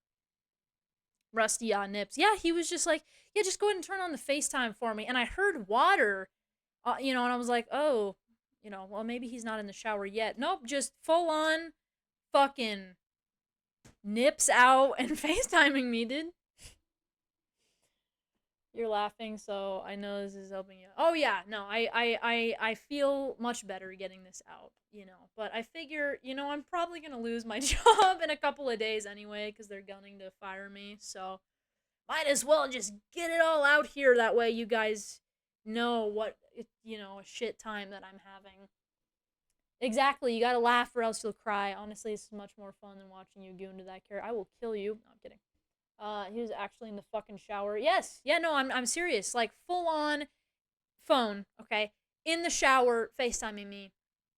Rusty on nips. Yeah, he was just like, yeah, just go ahead and turn on the FaceTime for me. And I heard water, and I was like, oh, well, maybe he's not in the shower yet. Nope, just full on fucking nips out and FaceTiming me, dude. You're laughing, so I know this is helping you. Oh yeah, no, I feel much better getting this out, But I figure, I'm probably gonna lose my job in a couple of days anyway, because they're gunning to fire me. So might as well just get it all out here. That way, you guys know a shit time that I'm having. Exactly, you gotta laugh or else you'll cry. Honestly, this is much more fun than watching you go into that character. I will kill you. No, I'm kidding. He was actually in the fucking shower. Yes, yeah, no, I'm serious. Like full on phone, okay, in the shower, FaceTiming me,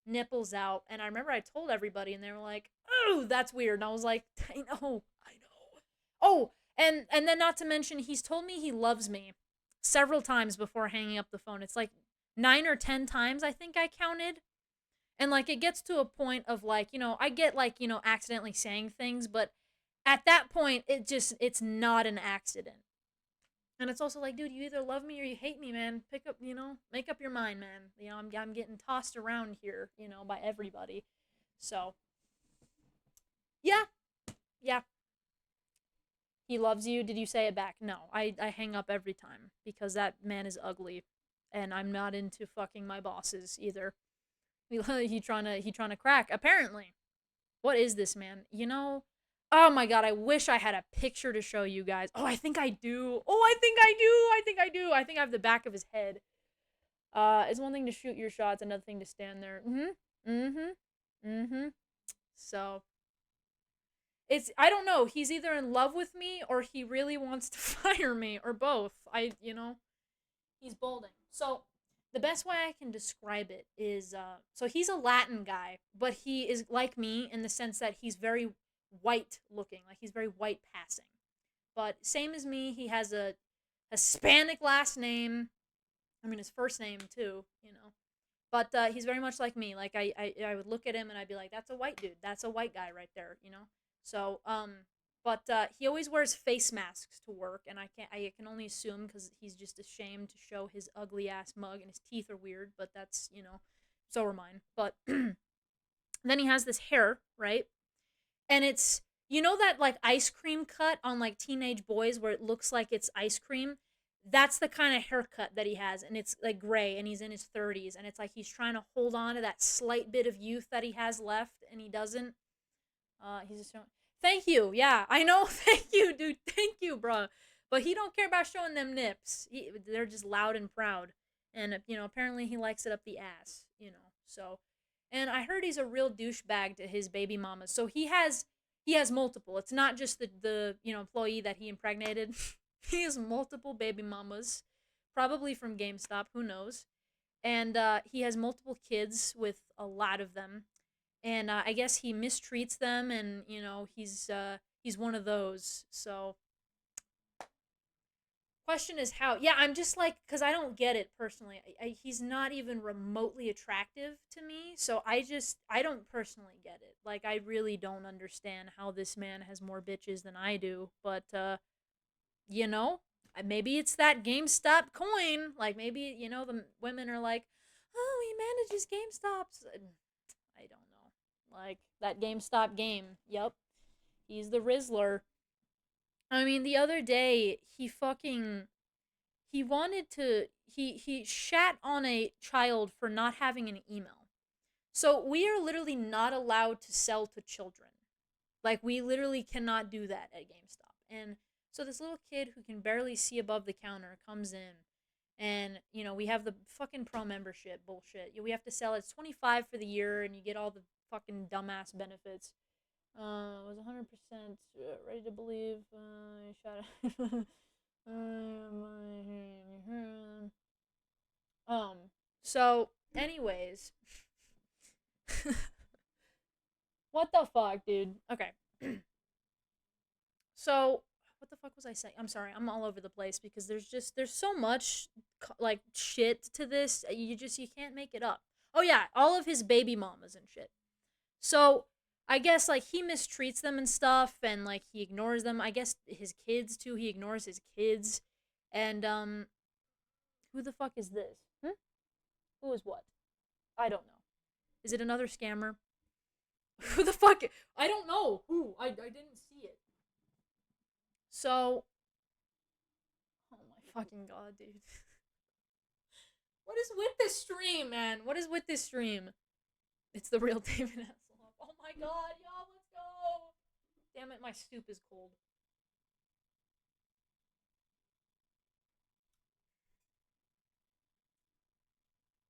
nipples out. And I remember I told everybody, and they were like, "Oh, that's weird." And I was like, "I know, I know." Oh, and then not to mention, he's told me he loves me several times before hanging up the phone. It's like 9 or 10 times I think I counted. And like it gets to a point of like, I get like, accidentally saying things, but at that point it's not an accident. And it's also like, dude, you either love me or you hate me, man. Pick up, make up your mind, man. I'm getting tossed around here, by everybody. So, yeah. Yeah. He loves you. Did you say it back? No. I hang up every time because that man is ugly and I'm not into fucking my bosses either. He trying to crack apparently. What is this, man? Oh my god, I wish I had a picture to show you guys. Oh, I think I do. Oh, I think I do. I think I do. I think I have the back of his head. It's one thing to shoot your shots, another thing to stand there. Mm-hmm. Mm-hmm. Mm-hmm. So I don't know. He's either in love with me or he really wants to fire me or both. He's bolding. So the best way I can describe it is so he's a Latin guy, but he is like me in the sense that he's very white looking, like he's very white passing. But same as me, he has a Hispanic last name. I mean his first name too, But he's very much like me. Like I would look at him and I'd be like, that's a white dude. That's a white guy right there. So but he always wears face masks to work, and I can only assume because he's just ashamed to show his ugly ass mug, and his teeth are weird. But that's so are mine. But then he has this hair, right? And it's that like ice cream cut on like teenage boys where it looks like it's ice cream. That's the kind of haircut that he has, and it's like gray, and he's in his 30s, and it's like he's trying to hold on to that slight bit of youth that he has left, and he doesn't. He's just showing. Thank you. Yeah, I know. Thank you, dude. Thank you, bro. But he don't care about showing them nips. They're just loud and proud, and apparently he likes it up the ass. So, and I heard he's a real douchebag to his baby mamas. So he has multiple. It's not just the employee that he impregnated. He has multiple baby mamas, probably from GameStop. Who knows? And he has multiple kids with a lot of them, and I guess he mistreats them, and he's one of those. So question is how. Yeah, I'm just like, because I don't get it personally. He's not even remotely attractive to me, so I don't personally get it. Like I really don't understand how this man has more bitches than I do. But you know, maybe it's that GameStop coin. Like maybe the women are like, oh, he manages GameStops. I don't know. Like that GameStop game. Yep. He's the Rizzler. I mean, the other day he wanted to he shat on a child for not having an email. So we are literally not allowed to sell to children. Like we literally cannot do that at GameStop. And so this little kid who can barely see above the counter comes in, and we have the fucking pro membership bullshit. We have to sell it. It's 25 for the year, and you get all the fucking dumbass benefits. Was 100% ready to believe. Shut up. um. So, anyways, what the fuck, dude? Okay. So, what the fuck was I saying? I'm sorry. I'm all over the place because there's so much like shit to this. You can't make it up. Oh yeah, all of his baby mamas and shit. So I guess like he mistreats them and stuff, and like he ignores them. I guess his kids too. He ignores his kids, and who the fuck is this? Hmm? Who is what? I don't know. Is it another scammer? Who the fuck? I don't know. Who? I didn't see it. So, oh my Fucking god, dude. What is with this stream, man? What is with this stream? It's the real David Hasselhoff. Oh my god, y'all, let's go! Damn it, my soup is cold.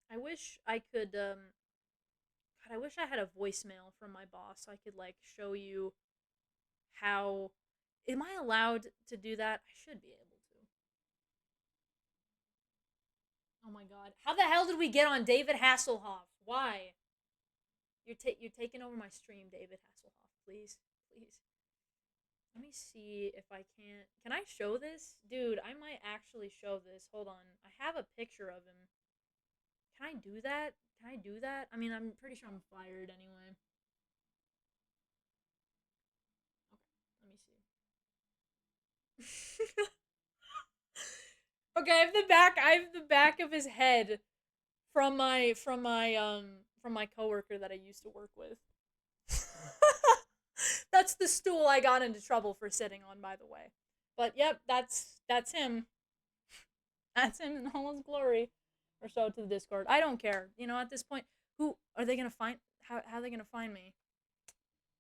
I wish I could, God, I wish I had a voicemail from my boss so I could, like, show you how... Am I allowed to do that? I should be able to. Oh my god. How the hell did we get on David Hasselhoff? Why? You're taking over my stream, David Hasselhoff. Please. Please. Let me see if I can't... Can I show this? Dude, I might actually show this. Hold on. I have a picture of him. Can I do that? Can I do that? I mean, I'm pretty sure I'm fired anyway. Okay, let me see. Okay, I have the back of his head from my coworker that I used to work with. That's the stool I got into trouble for sitting on, by the way. But yep, that's him. That's him in all his glory. Or show it to the Discord. I don't care. You know, at this point, who are they gonna find? How are they gonna find me?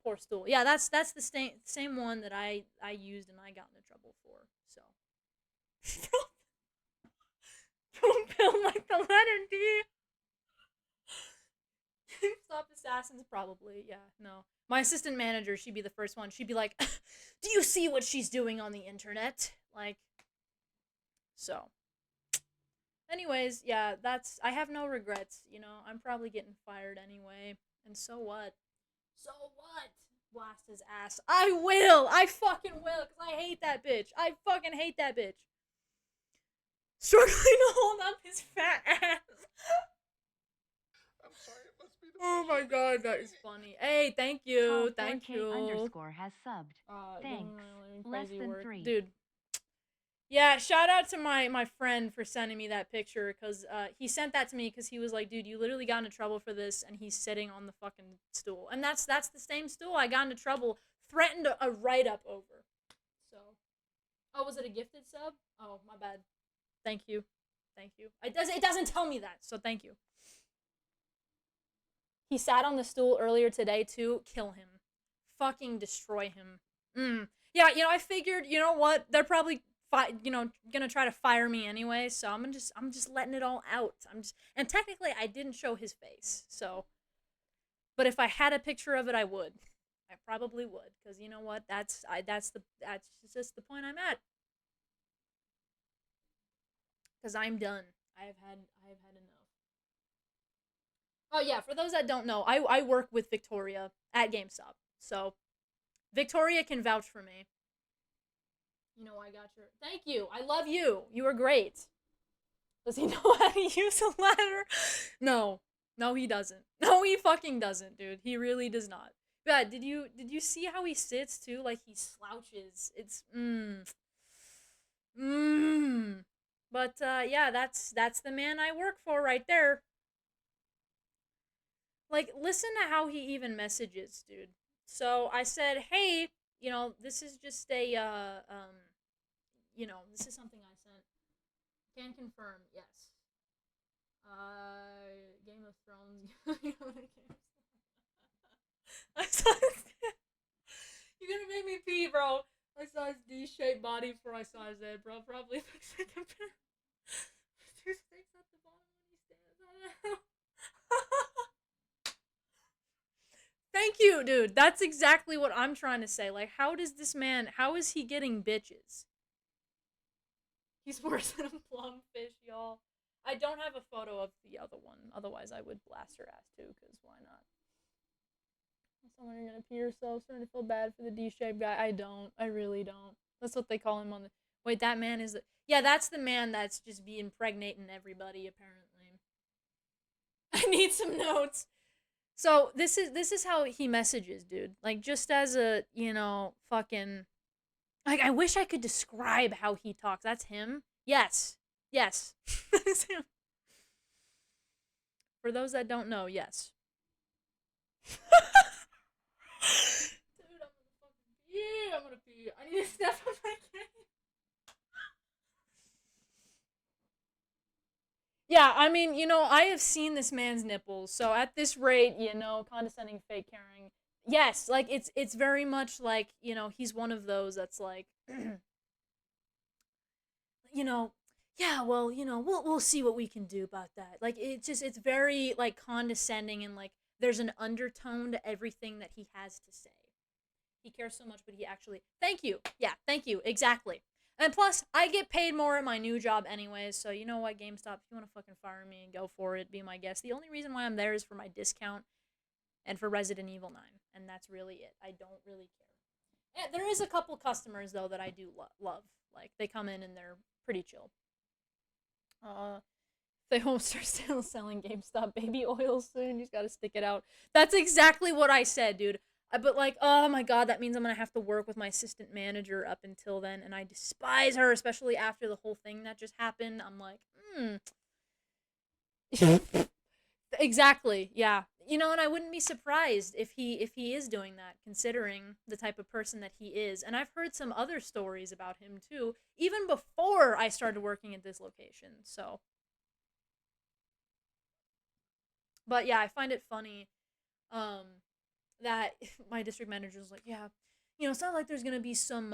Poor stool. Yeah, that's the same one that I used and I got into trouble for. So. Don't build like the letter D. Stop assassins, probably. Yeah, no. My assistant manager, she'd be the first one. She'd be like, "Do you see what she's doing on the internet?" Like, so. Anyways, yeah, I have no regrets, you know, I'm probably getting fired anyway, and so what? So what? Blast his ass. I fucking will, because I hate that bitch. I fucking hate that bitch. Struggling to hold up his fat ass. I'm sorry, it must be the Oh my god, that is funny. Hey, thank you, thank you. __ has subbed. Thanks. Less than work. 3. Dude. Yeah, shout out to my friend for sending me that picture, because he sent that to me because he was like, dude, you literally got into trouble for this, and he's sitting on the fucking stool. And that's the same stool I got into trouble, threatened a write-up over. So. Oh, was it a gifted sub? Oh, my bad. Thank you. Thank you. It doesn't tell me that, so thank you. He sat on the stool earlier today, too. Kill him. Fucking destroy him. Yeah, you know, I figured, you know what? They're probably, gonna try to fire me anyway, so I'm just letting it all out. And technically, I didn't show his face, so. But if I had a picture of it, I would. I probably would, because you know what? That's just the point I'm at. Because I'm done. I've had enough. Oh yeah, for those that don't know, I work with Victoria at GameStop. So Victoria can vouch for me. You know, I got your... Thank you. I love you. You are great. Does he know how to use a ladder? No. No, he doesn't. No, he fucking doesn't, dude. He really does not. Yeah, did you see how he sits too? Like he slouches. It's But yeah, that's the man I work for right there. Like, listen to how he even messages, dude. So I said, hey, you know, this is just a this is something I sent. Can confirm, yes. Game of Thrones. I saw his... You're gonna make me pee, bro. I saw his D-shaped body before I saw his head, bro. Probably looks like a pin. Two sticks at the bottom when he stands on it. Thank you, dude. That's exactly what I'm trying to say. Like, how is he getting bitches? He's worse than a plumfish, y'all. I don't have a photo of the other one. Otherwise, I would blast her ass too, because why not? Someone, you're gonna pee yourself, starting to feel bad for the D-shaped guy. I don't. I really don't. That's what they call him on the... Wait, that man is... Yeah, that's the man that's just be impregnating everybody, apparently. I need some notes. So, this is how he messages, dude. Like, just as a, you know, fucking... Like, I wish I could describe how he talks. That's him? Yes. Yes. That is him. For those that don't know, yes. Dude, I'm gonna fucking pee. I'm gonna pee. I need to step on my game. Yeah, I mean, I have seen this man's nipples, so at this rate, condescending fake caring. Yes, like it's very much like, he's one of those that's like, you know, yeah, well, we'll see what we can do about that. Like it's very like condescending and like there's an undertone to everything that he has to say. He cares so much, but he actually thank you. Yeah, thank you. Exactly. And plus, I get paid more at my new job anyways, so you know what, GameStop, if you want to fucking fire me, go for it, be my guest. The only reason why I'm there is for my discount and for Resident Evil 9, and that's really it. I don't really care. There is a couple customers though that I do love. Like they come in and they're pretty chill. Uh, they won't start still selling GameStop baby oil soon. You just gotta stick it out. That's exactly what I said, dude. But like, oh my god, that means I'm gonna have to work with my assistant manager up until then, and I despise her, especially after the whole thing that just happened. I'm like, exactly, yeah. And I wouldn't be surprised if he is doing that, considering the type of person that he is. And I've heard some other stories about him too, even before I started working at this location. So, but yeah, I find it funny um that my district manager was like, yeah, it's not like there's gonna be some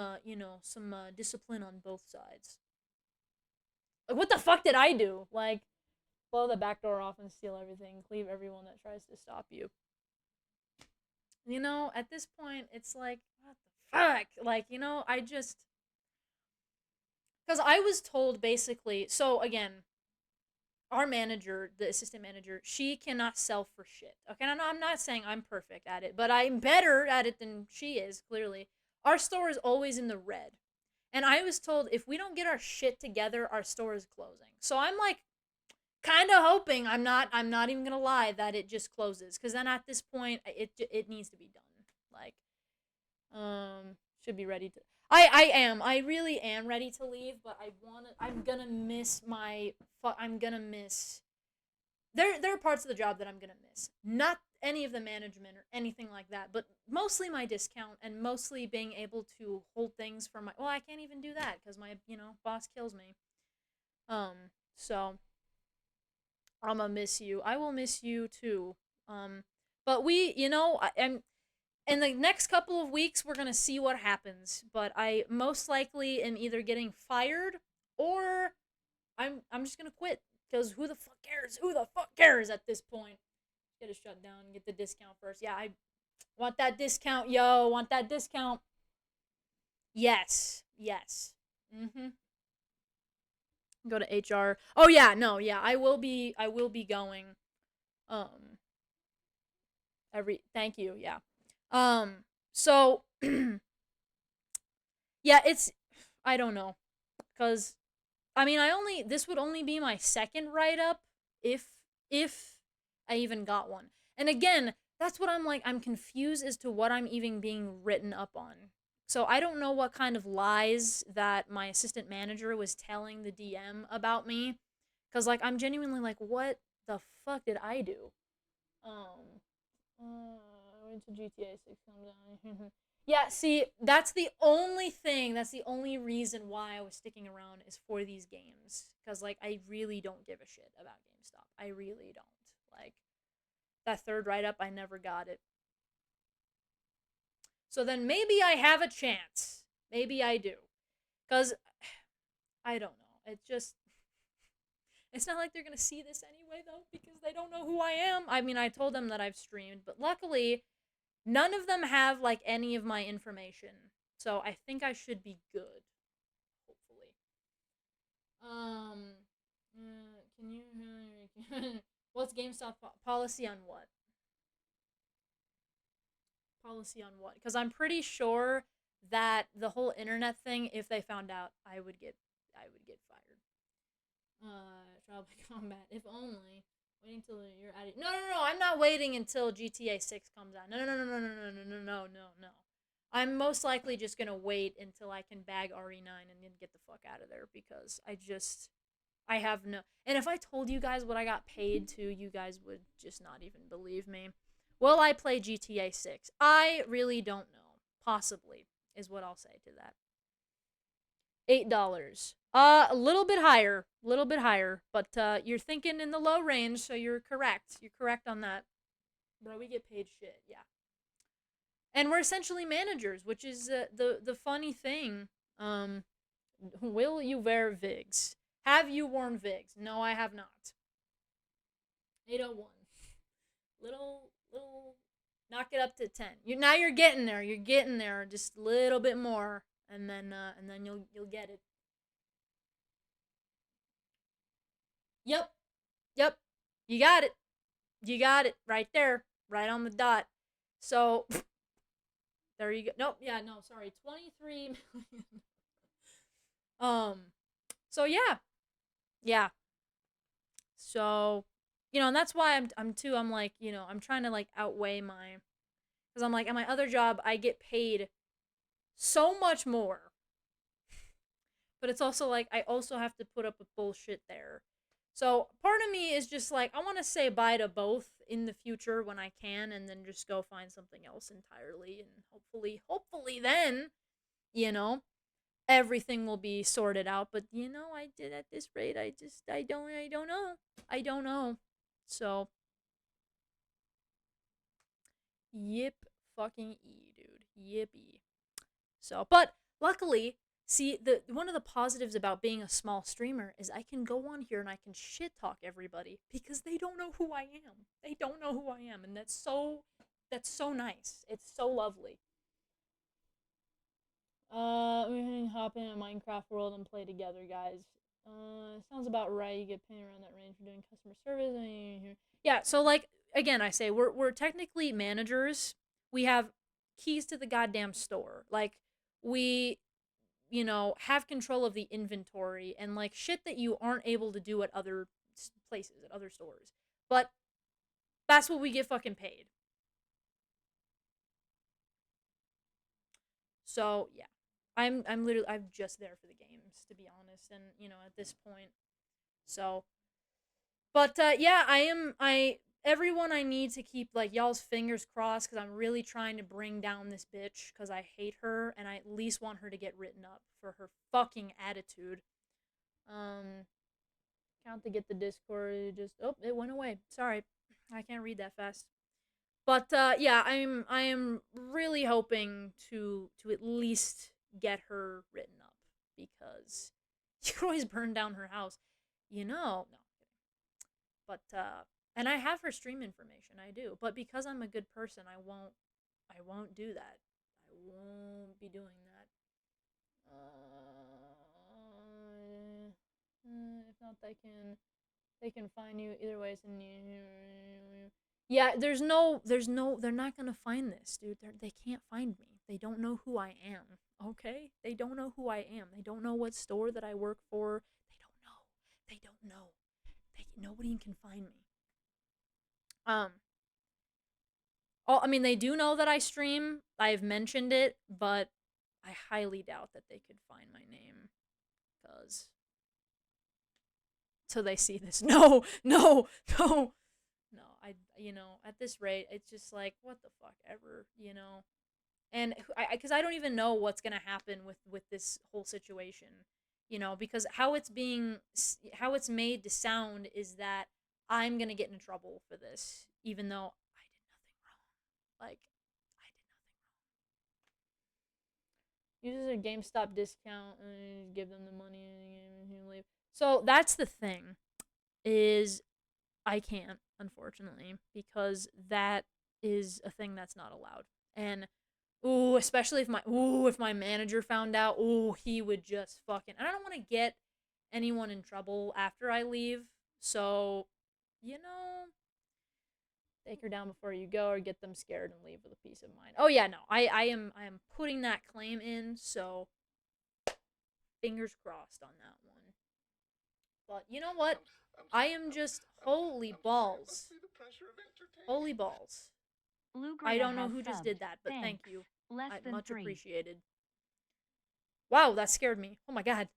discipline on both sides. Like, what the fuck did I do? Like, blow the back door off and steal everything, cleave everyone that tries to stop you. At this point, it's like, what the fuck? Like, I just, because I was told basically. So again, our manager, the assistant manager, she cannot sell for shit. Okay, I'm not saying I'm perfect at it, but I'm better at it than she is, clearly. Our store is always in the red. And I was told if we don't get our shit together, our store is closing. So I'm like kind of hoping, I'm not even going to lie, that it just closes, cuz then at this point it needs to be done. Like should be ready to I really am ready to leave, but I'm going to miss I'm going to miss there are parts of the job that I'm gonna miss. Not any of the management or anything like that, but mostly my discount and mostly being able to hold things for my. Well, I can't even do that because my boss kills me. Um, so I'm gonna miss you. I will miss you too. Um, but and in the next couple of weeks we're gonna see what happens. But I most likely am either getting fired or I'm just gonna quit because who the fuck cares? Who the fuck cares at this point? Get it shut down. Get the discount first. Yeah, I want that discount, yo. Want that discount? Yes, yes. Go to HR. Oh yeah, no, yeah. I will be. I will be going. Um. Thank you. Yeah. So. Yeah. It's. I don't know, cause I mean, this would only be my second write up if if I even got one. And again, that's what I'm like. I'm confused as to what I'm even being written up on. So I don't know what kind of lies that my assistant manager was telling the DM about me, cuz like I'm genuinely like, what the fuck did I do? Um I went to GTA 6 come down. Yeah, see, that's the only thing, that's the only reason why I was sticking around is for these games. Because, like, I really don't give a shit about GameStop. I really don't. Like, that third write up, I never got it. So then maybe I have a chance. Maybe I do. Because, I don't know. It just. It's not like they're going to see this anyway, though, because they don't know who I am. I mean, I told them that I've streamed, but luckily, none of them have like any of my information, so I think I should be good. Hopefully. Um, can you? What's GameStop policy on what? Policy on what? Because I'm pretty sure that the whole internet thing, if they found out, I would get fired. Trial by combat, if only. Waiting till you're at it. No, no, no, I'm not waiting until GTA 6 comes out. No, no, no, no, no, no, no, no, no, no, no, no. I'm most likely just gonna wait until I can bag RE9 and then get the fuck out of there because I have no. And if I told you guys what I got paid to, you guys would just not even believe me. Will I play GTA 6? I really don't know. Possibly is what I'll say to that. $8. A little bit higher, but you're thinking in the low range, so you're correct. You're correct on that. Bro, we get paid shit, yeah. And we're essentially managers, which is the funny thing. Um, will you wear Vigs? Have you worn Vigs? No, I have not. 801. Little knock it up to 10. Now you're getting there. You're getting there just a little bit more and then you'll get it. Yep. Yep. You got it. You got it right there. Right on the dot. So there you go. Nope, yeah, no, sorry. 23 million. So yeah. Yeah. So, and that's why I'm like, I'm trying to like outweigh my cuz I'm like at my other job I get paid so much more. But it's also like I also have to put up with bullshit there. So, part of me is just like I want to say bye to both in the future when I can and then just go find something else entirely and hopefully then, you know, everything will be sorted out, but I did at this rate I don't know. I don't know. So, yip fucking dude. Yippee. So, but luckily, see, the one of the positives about being a small streamer is I can go on here and I can shit talk everybody because they don't know who I am. They don't know who I am, and that's so nice. It's so lovely. We can hop in a Minecraft world and play together, guys. Sounds about right. You get paid around that range for doing customer service. Yeah, so like again, I say we're technically managers. We have keys to the goddamn store. Like we have control of the inventory and like shit that you aren't able to do at other places, at other stores. But that's what we get fucking paid. So, yeah. I'm just there for the games to be honest and at this point. So, but yeah, I everyone I need to keep like y'all's fingers crossed cuz I'm really trying to bring down this bitch cuz I hate her and I at least want her to get written up for her fucking attitude. Um Count to get the Discord. It went away. Sorry, I can't read that fast. But yeah, I am really hoping to at least get her written up because you can always burn down her house, No, but and I have her stream information. I do, but because I'm a good person, I won't do that. I won't be doing that. If not, they can find you either way. Yeah, they're not gonna find this, dude. They can't find me. They don't know who I am. Okay, they don't know who I am. They don't know what store that I work for. They don't know. They don't know. Nobody can find me. Um. Oh, I mean, they do know that I stream. I've mentioned it, but I highly doubt that they could find my name, cause so they see this. No, no, no, no. At this rate, it's just like what the fuck ever. And because I don't even know what's gonna happen with this whole situation, because how it's made to sound is that I'm gonna get in trouble for this, even though I did nothing wrong. Like I did nothing wrong. Uses a GameStop discount and give them the money and leave. So that's the thing, is I can't, unfortunately, because that is a thing that's not allowed. And especially if my manager found out, he would just fucking. And I don't want to get anyone in trouble after I leave. So, you know, take her down before you go or get them scared and leave with a peace of mind. Oh yeah, no. I am putting that claim in, so fingers crossed on that one. But you know what? I am just holy balls. Holy balls. I don't know who just did that, but thank you. Much appreciated. Wow, that scared me. Oh my god.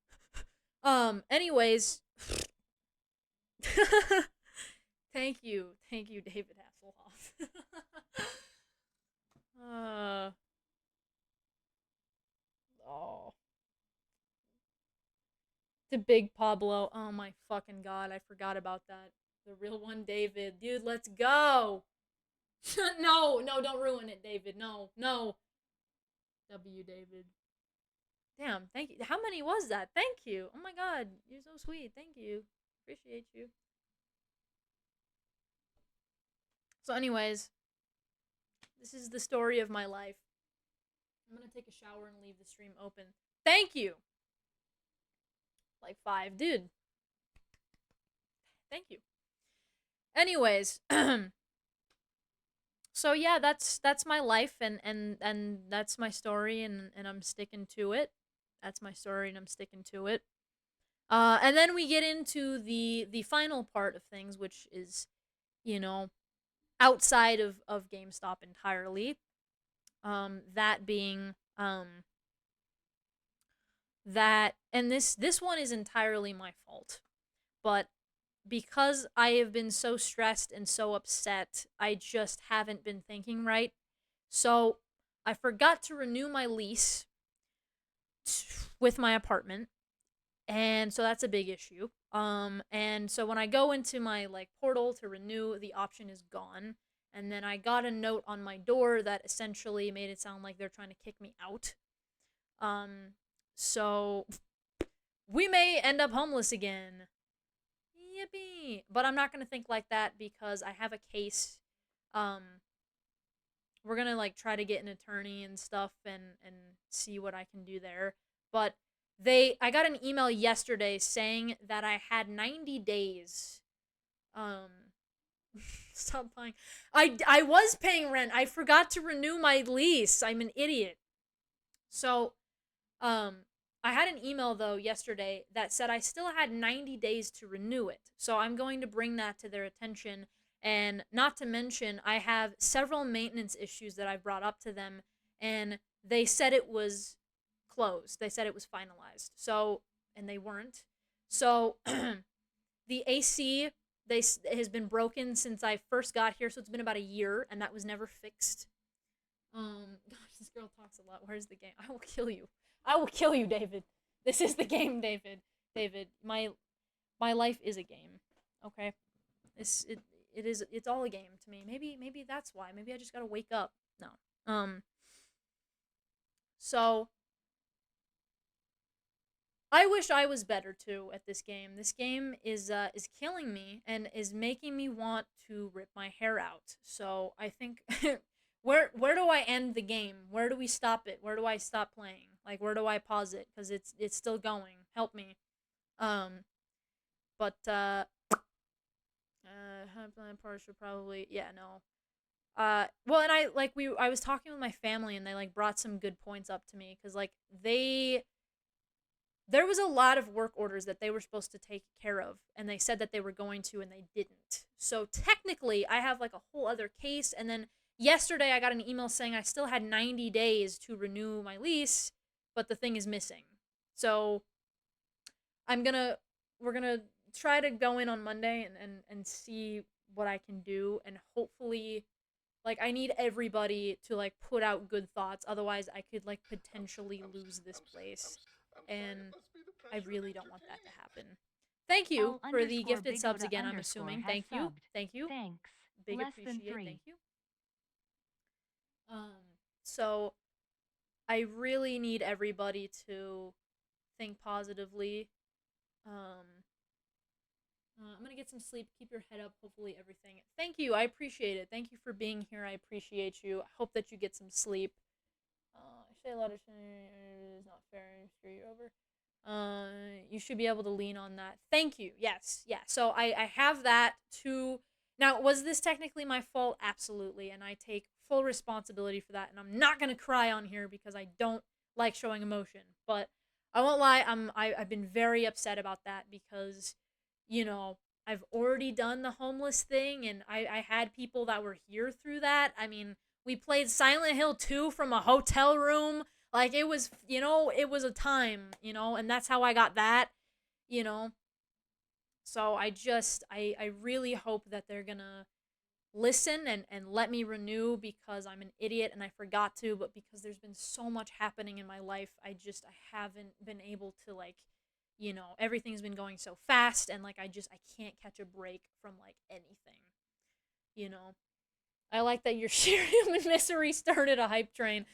Anyways. Thank you, David Hasselhoff. uh. Oh. To Big Pablo. Oh my fucking god, I forgot about that. The real one, David. Dude, let's go. No, no, don't ruin it, David. No, no. W, David. Damn, thank you. How many was that? Thank you. Oh my god, you're so sweet. Thank you. Appreciate you. So, anyways, this is the story of my life. I'm gonna take a shower and leave the stream open. Thank you. Like 5, dude. Thank you. Anyways, so yeah, that's my life, and that's my story, and I'm sticking to it. That's my story, and I'm sticking to it. And then we get into the final part of things, which is, you know, outside of GameStop entirely. That being that, and this one is entirely my fault, but because I have been so stressed and so upset, I just haven't been thinking right. So I forgot to renew my lease with my apartment, and so that's a big issue. And so when I go into my like portal to renew, the option is gone. And then I got a note on my door that essentially made it sound like they're trying to kick me out. Um, so we may end up homeless again. Yippee! But I'm not gonna think like that because I have a case. Um, we're gonna like try to get an attorney and stuff and see what I can do there. But I got an email yesterday saying that I had 90 days. Um, stop paying. I was paying rent. I forgot to renew my lease. I'm an idiot. So, um, I had an email though yesterday that said I still had 90 days to renew it. So I'm going to bring that to their attention. And not to mention, I have several maintenance issues that I brought up to them, and they said it was closed. They said it was finalized. So, and they weren't. So, the AC has been broken since I first got here, so it's been about a year, and that was never fixed. Gosh, this girl talks a lot. Where's the game? I will kill you. I will kill you, David. This is the game, David. David, my life is a game. Okay, it's all a game to me. Maybe that's why. Maybe I just gotta wake up. No. So I wish I was better too at this game. This game is killing me and is making me want to rip my hair out. So I think where do I end the game? Where do we stop it? Where do I stop playing? Like where do I pause it? Because it's still going. Help me. Um, but plan partial probably yeah no. Well, and I was talking with my family and they like brought some good points up to me because like there was a lot of work orders that they were supposed to take care of and they said that they were going to and they didn't. So technically I have like a whole other case, and then yesterday I got an email saying I still had 90 days to renew my lease, but the thing is missing. So we're going to try to go in on Monday and see what I can do, and hopefully like I need everybody to like put out good thoughts, otherwise I could like potentially lose this place. And I really don't want that to happen. Thank you for the gifted subs again, I'm assuming. Thank you. Thank you. Thanks. Big Less appreciate. than 3. Thank you. So I really need everybody to think positively. I'm gonna get some sleep. Keep your head up. Hopefully everything. Thank you. I appreciate it. Thank you for being here. I appreciate you. I hope that you get some sleep. I say a lot of shit. It's not fair. Screw you over. You should be able to lean on that. Thank you. Yes. Yeah. So I have that to. Now, was this technically my fault? Absolutely. And I take full responsibility for that. And I'm not going to cry on here because I don't like showing emotion. But I won't lie. I've been very upset about that because, you know, I've already done the homeless thing. And I had people that were here through that. I mean, we played Silent Hill 2 from a hotel room. Like, it was, you know, it was a time, you know, and that's how I got that, you know. So I really hope that they're gonna listen and let me renew because I'm an idiot and I forgot to, but because there's been so much happening in my life, I haven't been able to, like, you know, everything's been going so fast, and like I can't catch a break from like anything, you know. I like that your sheer human misery started a hype train.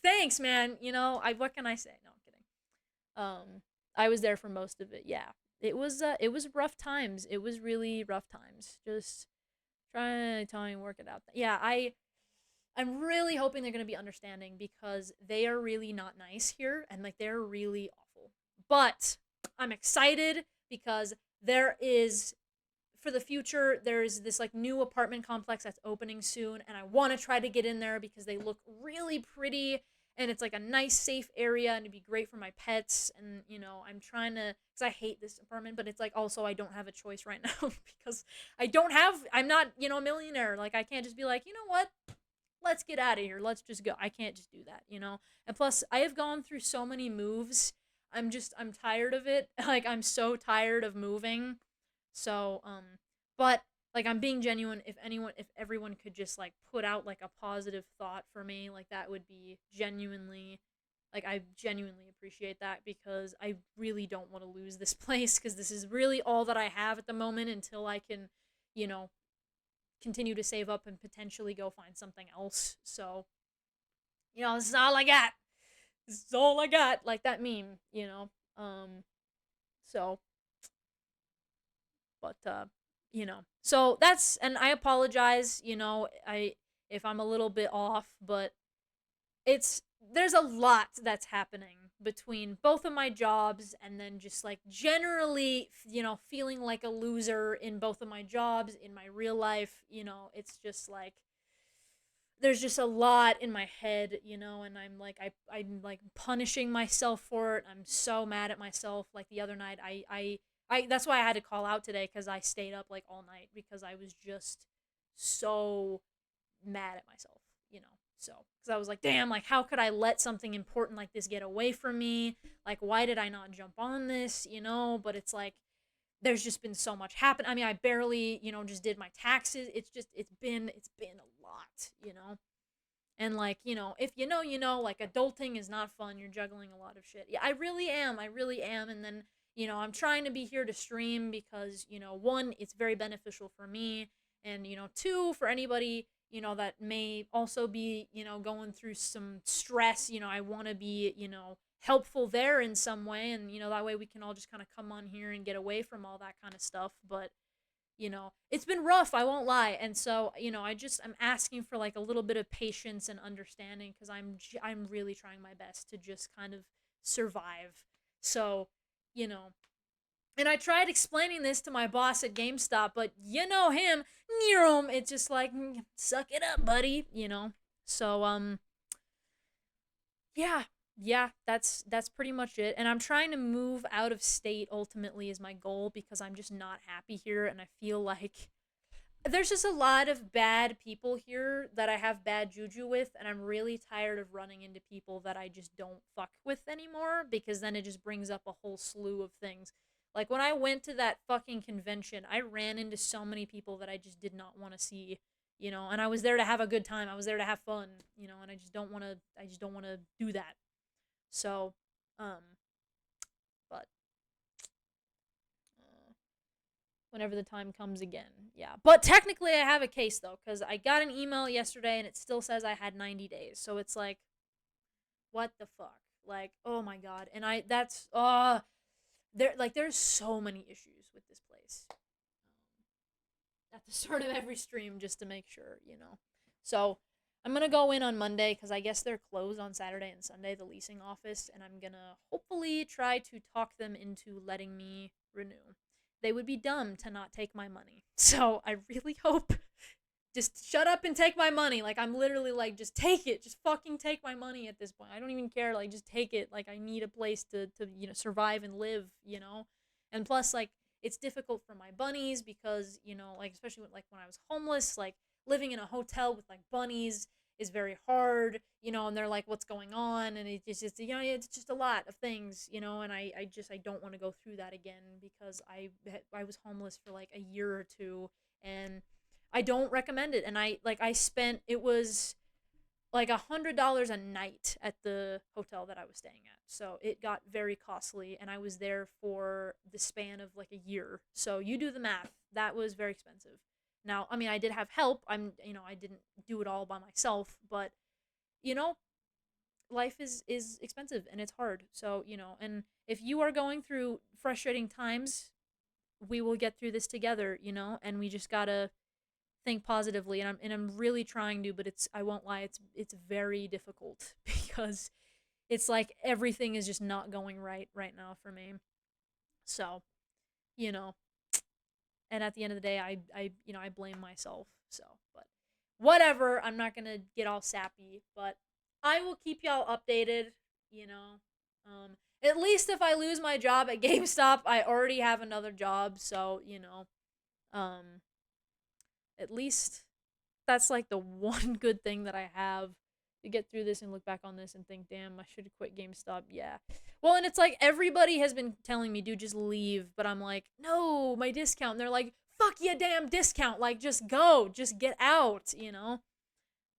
Thanks, man. You know, what can I say? No, I'm kidding. I was there for most of it. Yeah. It was rough times. It was really rough times. Just trying to work it out. Yeah, I'm really hoping they're going to be understanding because they are really not nice here and like they're really awful. But I'm excited because there is for the future there's this like new apartment complex that's opening soon and I want to try to get in there because they look really pretty and it's like a nice safe area and it'd be great for my pets and you know I'm trying to because I hate this apartment but it's like also I don't have a choice right now because I'm not you know a millionaire like I can't just be like you know what let's get out of here. Let's just go. I can't just do that, you know? And plus, I have gone through so many moves. I'm tired of it. Like, I'm so tired of moving. So, but, like, I'm being genuine. If everyone could just, like, put out, like, a positive thought for me, like, that would be genuinely, like, I genuinely appreciate that because I really don't want to lose this place because this is really all that I have at the moment until I can, you know, continue to save up and potentially go find something else. So, you know, this is all I got. This is all I got. Like that meme, you know. So, but you know. So that's and I apologize, you know, I if I'm a little bit off, but it's there's a lot that's happening between both of my jobs and then just like generally you know feeling like a loser in both of my jobs in my real life you know it's just like there's just a lot in my head you know and I'm like punishing myself for it I'm so mad at myself like the other night I that's why I had to call out today because I stayed up like all night because I was just so mad at myself, you know. So, because I was like, damn, like, how could I let something important like this get away from me? Like, why did I not jump on this, you know? But it's like, there's just been so much happen. I mean, I barely, you know, just did my taxes. It's been a lot, you know. And like, you know, if you know, you know, like adulting is not fun. You're juggling a lot of shit. Yeah, I really am. I really am. And then, you know, I'm trying to be here to stream because, you know, one, it's very beneficial for me. And, you know, two, for anybody, you know, that may also be, you know, going through some stress, you know, I want to be, you know, helpful there in some way. And, you know, that way we can all just kind of come on here and get away from all that kind of stuff. But, you know it's been rough I won't lie and so you know I'm asking for like a little bit of patience and understanding because I'm really trying my best to just kind of survive so you know and I tried explaining this to my boss at GameStop but you know him Nero it's just like suck it up buddy you know so yeah, yeah, that's pretty much it. And I'm trying to move out of state ultimately is my goal because I'm just not happy here and I feel like there's just a lot of bad people here that I have bad juju with and I'm really tired of running into people that I just don't fuck with anymore because then it just brings up a whole slew of things. Like when I went to that fucking convention, I ran into so many people that I just did not want to see, you know, and I was there to have a good time. I was there to have fun, you know, and I just don't want to do that. So, um but uh, whenever the time comes again. Yeah. But technically I have a case though cuz I got an email yesterday and it still says I had 90 days. So it's like what the fuck? Like, oh my god. And I that's there's so many issues with this place. At the start of every stream just to make sure, you know. So, I'm going to go in on Monday cuz I guess they're closed on Saturday and Sunday the leasing office and I'm going to hopefully try to talk them into letting me renew. They would be dumb to not take my money. So, I really hope just shut up and take my money. Like I'm literally like just take it. Just fucking take my money at this point. I don't even care. Like just take it. Like I need a place to you know survive and live, you know. And plus like it's difficult for my bunnies because, you know, like especially when I was homeless, like living in a hotel with like bunnies is very hard, you know, and they're like what's going on and it's just you know it's just a lot of things, you know, and I don't want to go through that again because I was homeless for like a year or two and I don't recommend it. And I spent it was like $100 a night at the hotel that I was staying at. So it got very costly, and I was there for the span of like a year. So you do the math. That was very expensive. Now, I mean, I did have help. I didn't do it all by myself, but you know, life is expensive and it's hard. So, and if you are going through frustrating times, we will get through this together, and we just got to think positively, and I'm really trying to, but I won't lie, it's very difficult because it's like everything is just not going right now for me. So, you know, and at the end of the day, I blame myself. So, but whatever, I'm not going to get all sappy, but I will keep y'all updated, you know. At least if I lose my job at GameStop, I already have another job, so, um at least that's like the one good thing that I have to get through this and look back on this and think, damn, I should have quit GameStop. Yeah. Well, and it's like everybody has been telling me, dude, just leave. But I'm like, no, my discount. And they're like, fuck yeah, damn discount. Like, just go, just get out.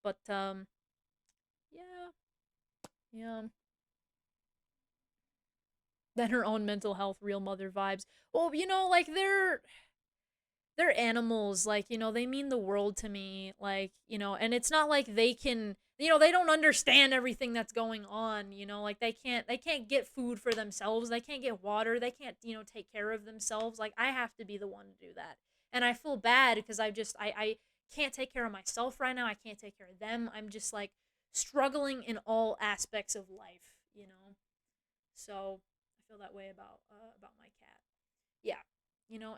But, yeah. Yeah. Then her own mental health, real mother vibes. Well, like they're animals, like, they mean the world to me, like, and it's not like they can, they don't understand everything that's going on, like they can't get food for themselves, they can't get water, they can't, take care of themselves. Like, I have to be the one to do that, and I feel bad because I can't take care of myself right now, I can't take care of them, I'm just like struggling in all aspects of life. So I feel that way about my cat. Yeah.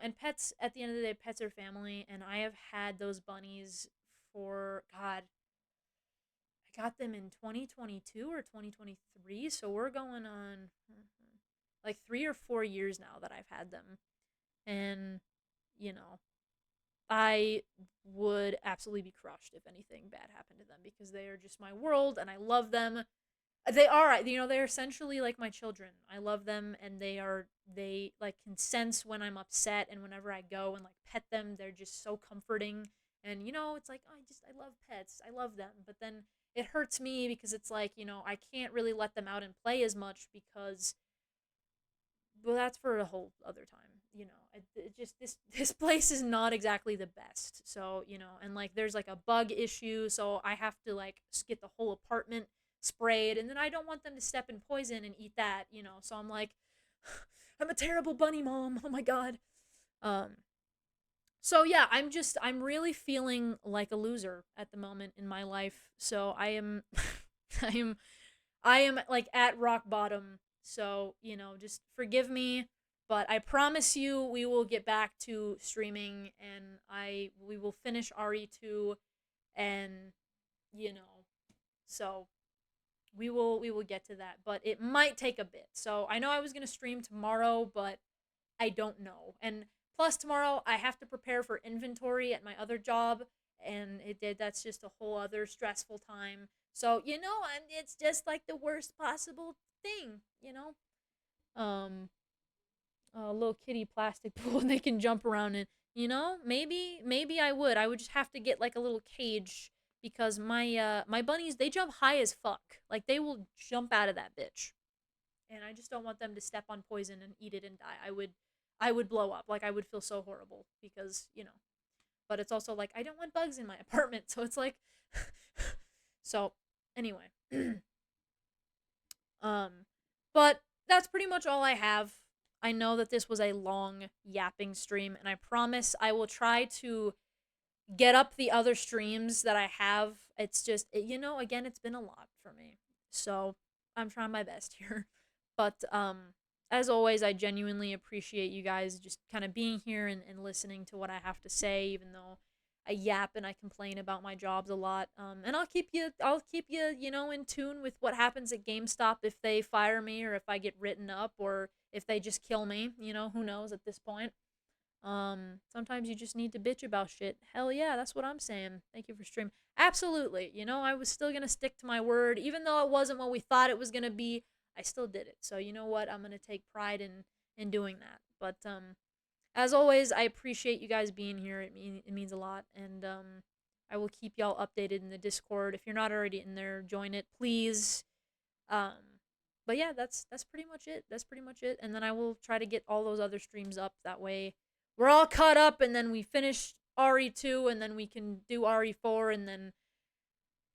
And pets, at the end of the day, pets are family, and I have had those bunnies for, God, I got them in 2022 or 2023, so we're going on like 3 or 4 years now that I've had them. And, you know, I would absolutely be crushed if anything bad happened to them because they are just my world and I love them. They are, they're essentially like my children. I love them, and they like can sense when I'm upset, and whenever I go and like pet them, they're just so comforting. And it's like, oh, I love pets. I love them. But then it hurts me because it's like, I can't really let them out and play as much because, well, that's for a whole other time. It just this place is not exactly the best. So, and like there's like a bug issue, so I have to like get the whole apartment sprayed, and then I don't want them to step in poison and eat that. So I'm like, I'm a terrible bunny mom. Oh my god. Um so yeah, I'm really feeling like a loser at the moment in my life. So I am I am I am like at rock bottom. So, just forgive me, but I promise you we will get back to streaming, and we will finish RE2, and you know, so we will get to that, but it might take a bit. So I know I was going to stream tomorrow, but I don't know. And plus tomorrow I have to prepare for inventory at my other job, and that's just a whole other stressful time. So, it's just like the worst possible thing. A little kitty plastic pool and they can jump around in. Maybe I would just have to get like a little cage because my bunnies, they jump high as fuck. Like, they will jump out of that bitch. And I just don't want them to step on poison and eat it and die. I would blow up. Like, I would feel so horrible because. But it's also like I don't want bugs in my apartment, so it's like so anyway. um but that's pretty much all I have. I know that this was a long yapping stream, and I promise I will try to get up the other streams that I have. It's just, again, it's been a lot for me. So I'm trying my best here. But as always, I genuinely appreciate you guys just kind of being here and listening to what I have to say, even though I yap and I complain about my jobs a lot. And I'll keep you, in tune with what happens at GameStop if they fire me or if I get written up or if they just kill me. Who knows at this point. Sometimes you just need to bitch about shit. Hell yeah, that's what I'm saying. Thank you for streaming. Absolutely. I was still gonna stick to my word, even though it wasn't what we thought it was gonna be. I still did it. So you know what? I'm gonna take pride in doing that. But as always, I appreciate you guys being here. It means a lot, and I I will keep y'all updated in the Discord. If you're not already in there, join it, please. But yeah, that's pretty much it. That's pretty much it. And then I will try to get all those other streams up. That way, we're all caught up, and then we finish RE2, and then we can do RE4, and then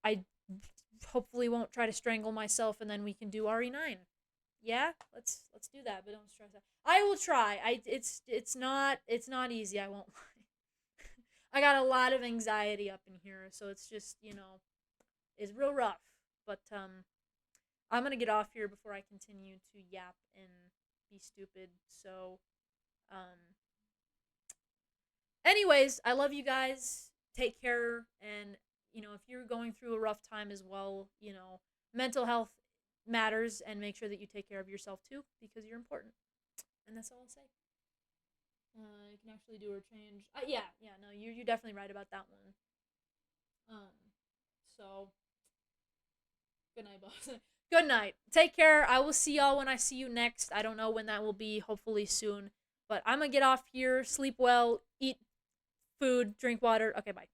I hopefully won't try to strangle myself, and then we can do RE9. Yeah, let's do that, but don't stress out. I will try. It's not easy. I won't lie. I got a lot of anxiety up in here, so it's just it's real rough. But I'm gonna get off here before I continue to yap and be stupid. So anyways, I love you guys. Take care, and if you're going through a rough time as well, mental health matters, and make sure that you take care of yourself too, because you're important. And that's all I'll say. You can actually do or change. Yeah, no, you're definitely right about that one. So good night, boss. Good night. Take care. I will see y'all when I see you next. I don't know when that will be. Hopefully soon. But I'm gonna get off here. Sleep well. Eat food. Drink water. Okay, bye.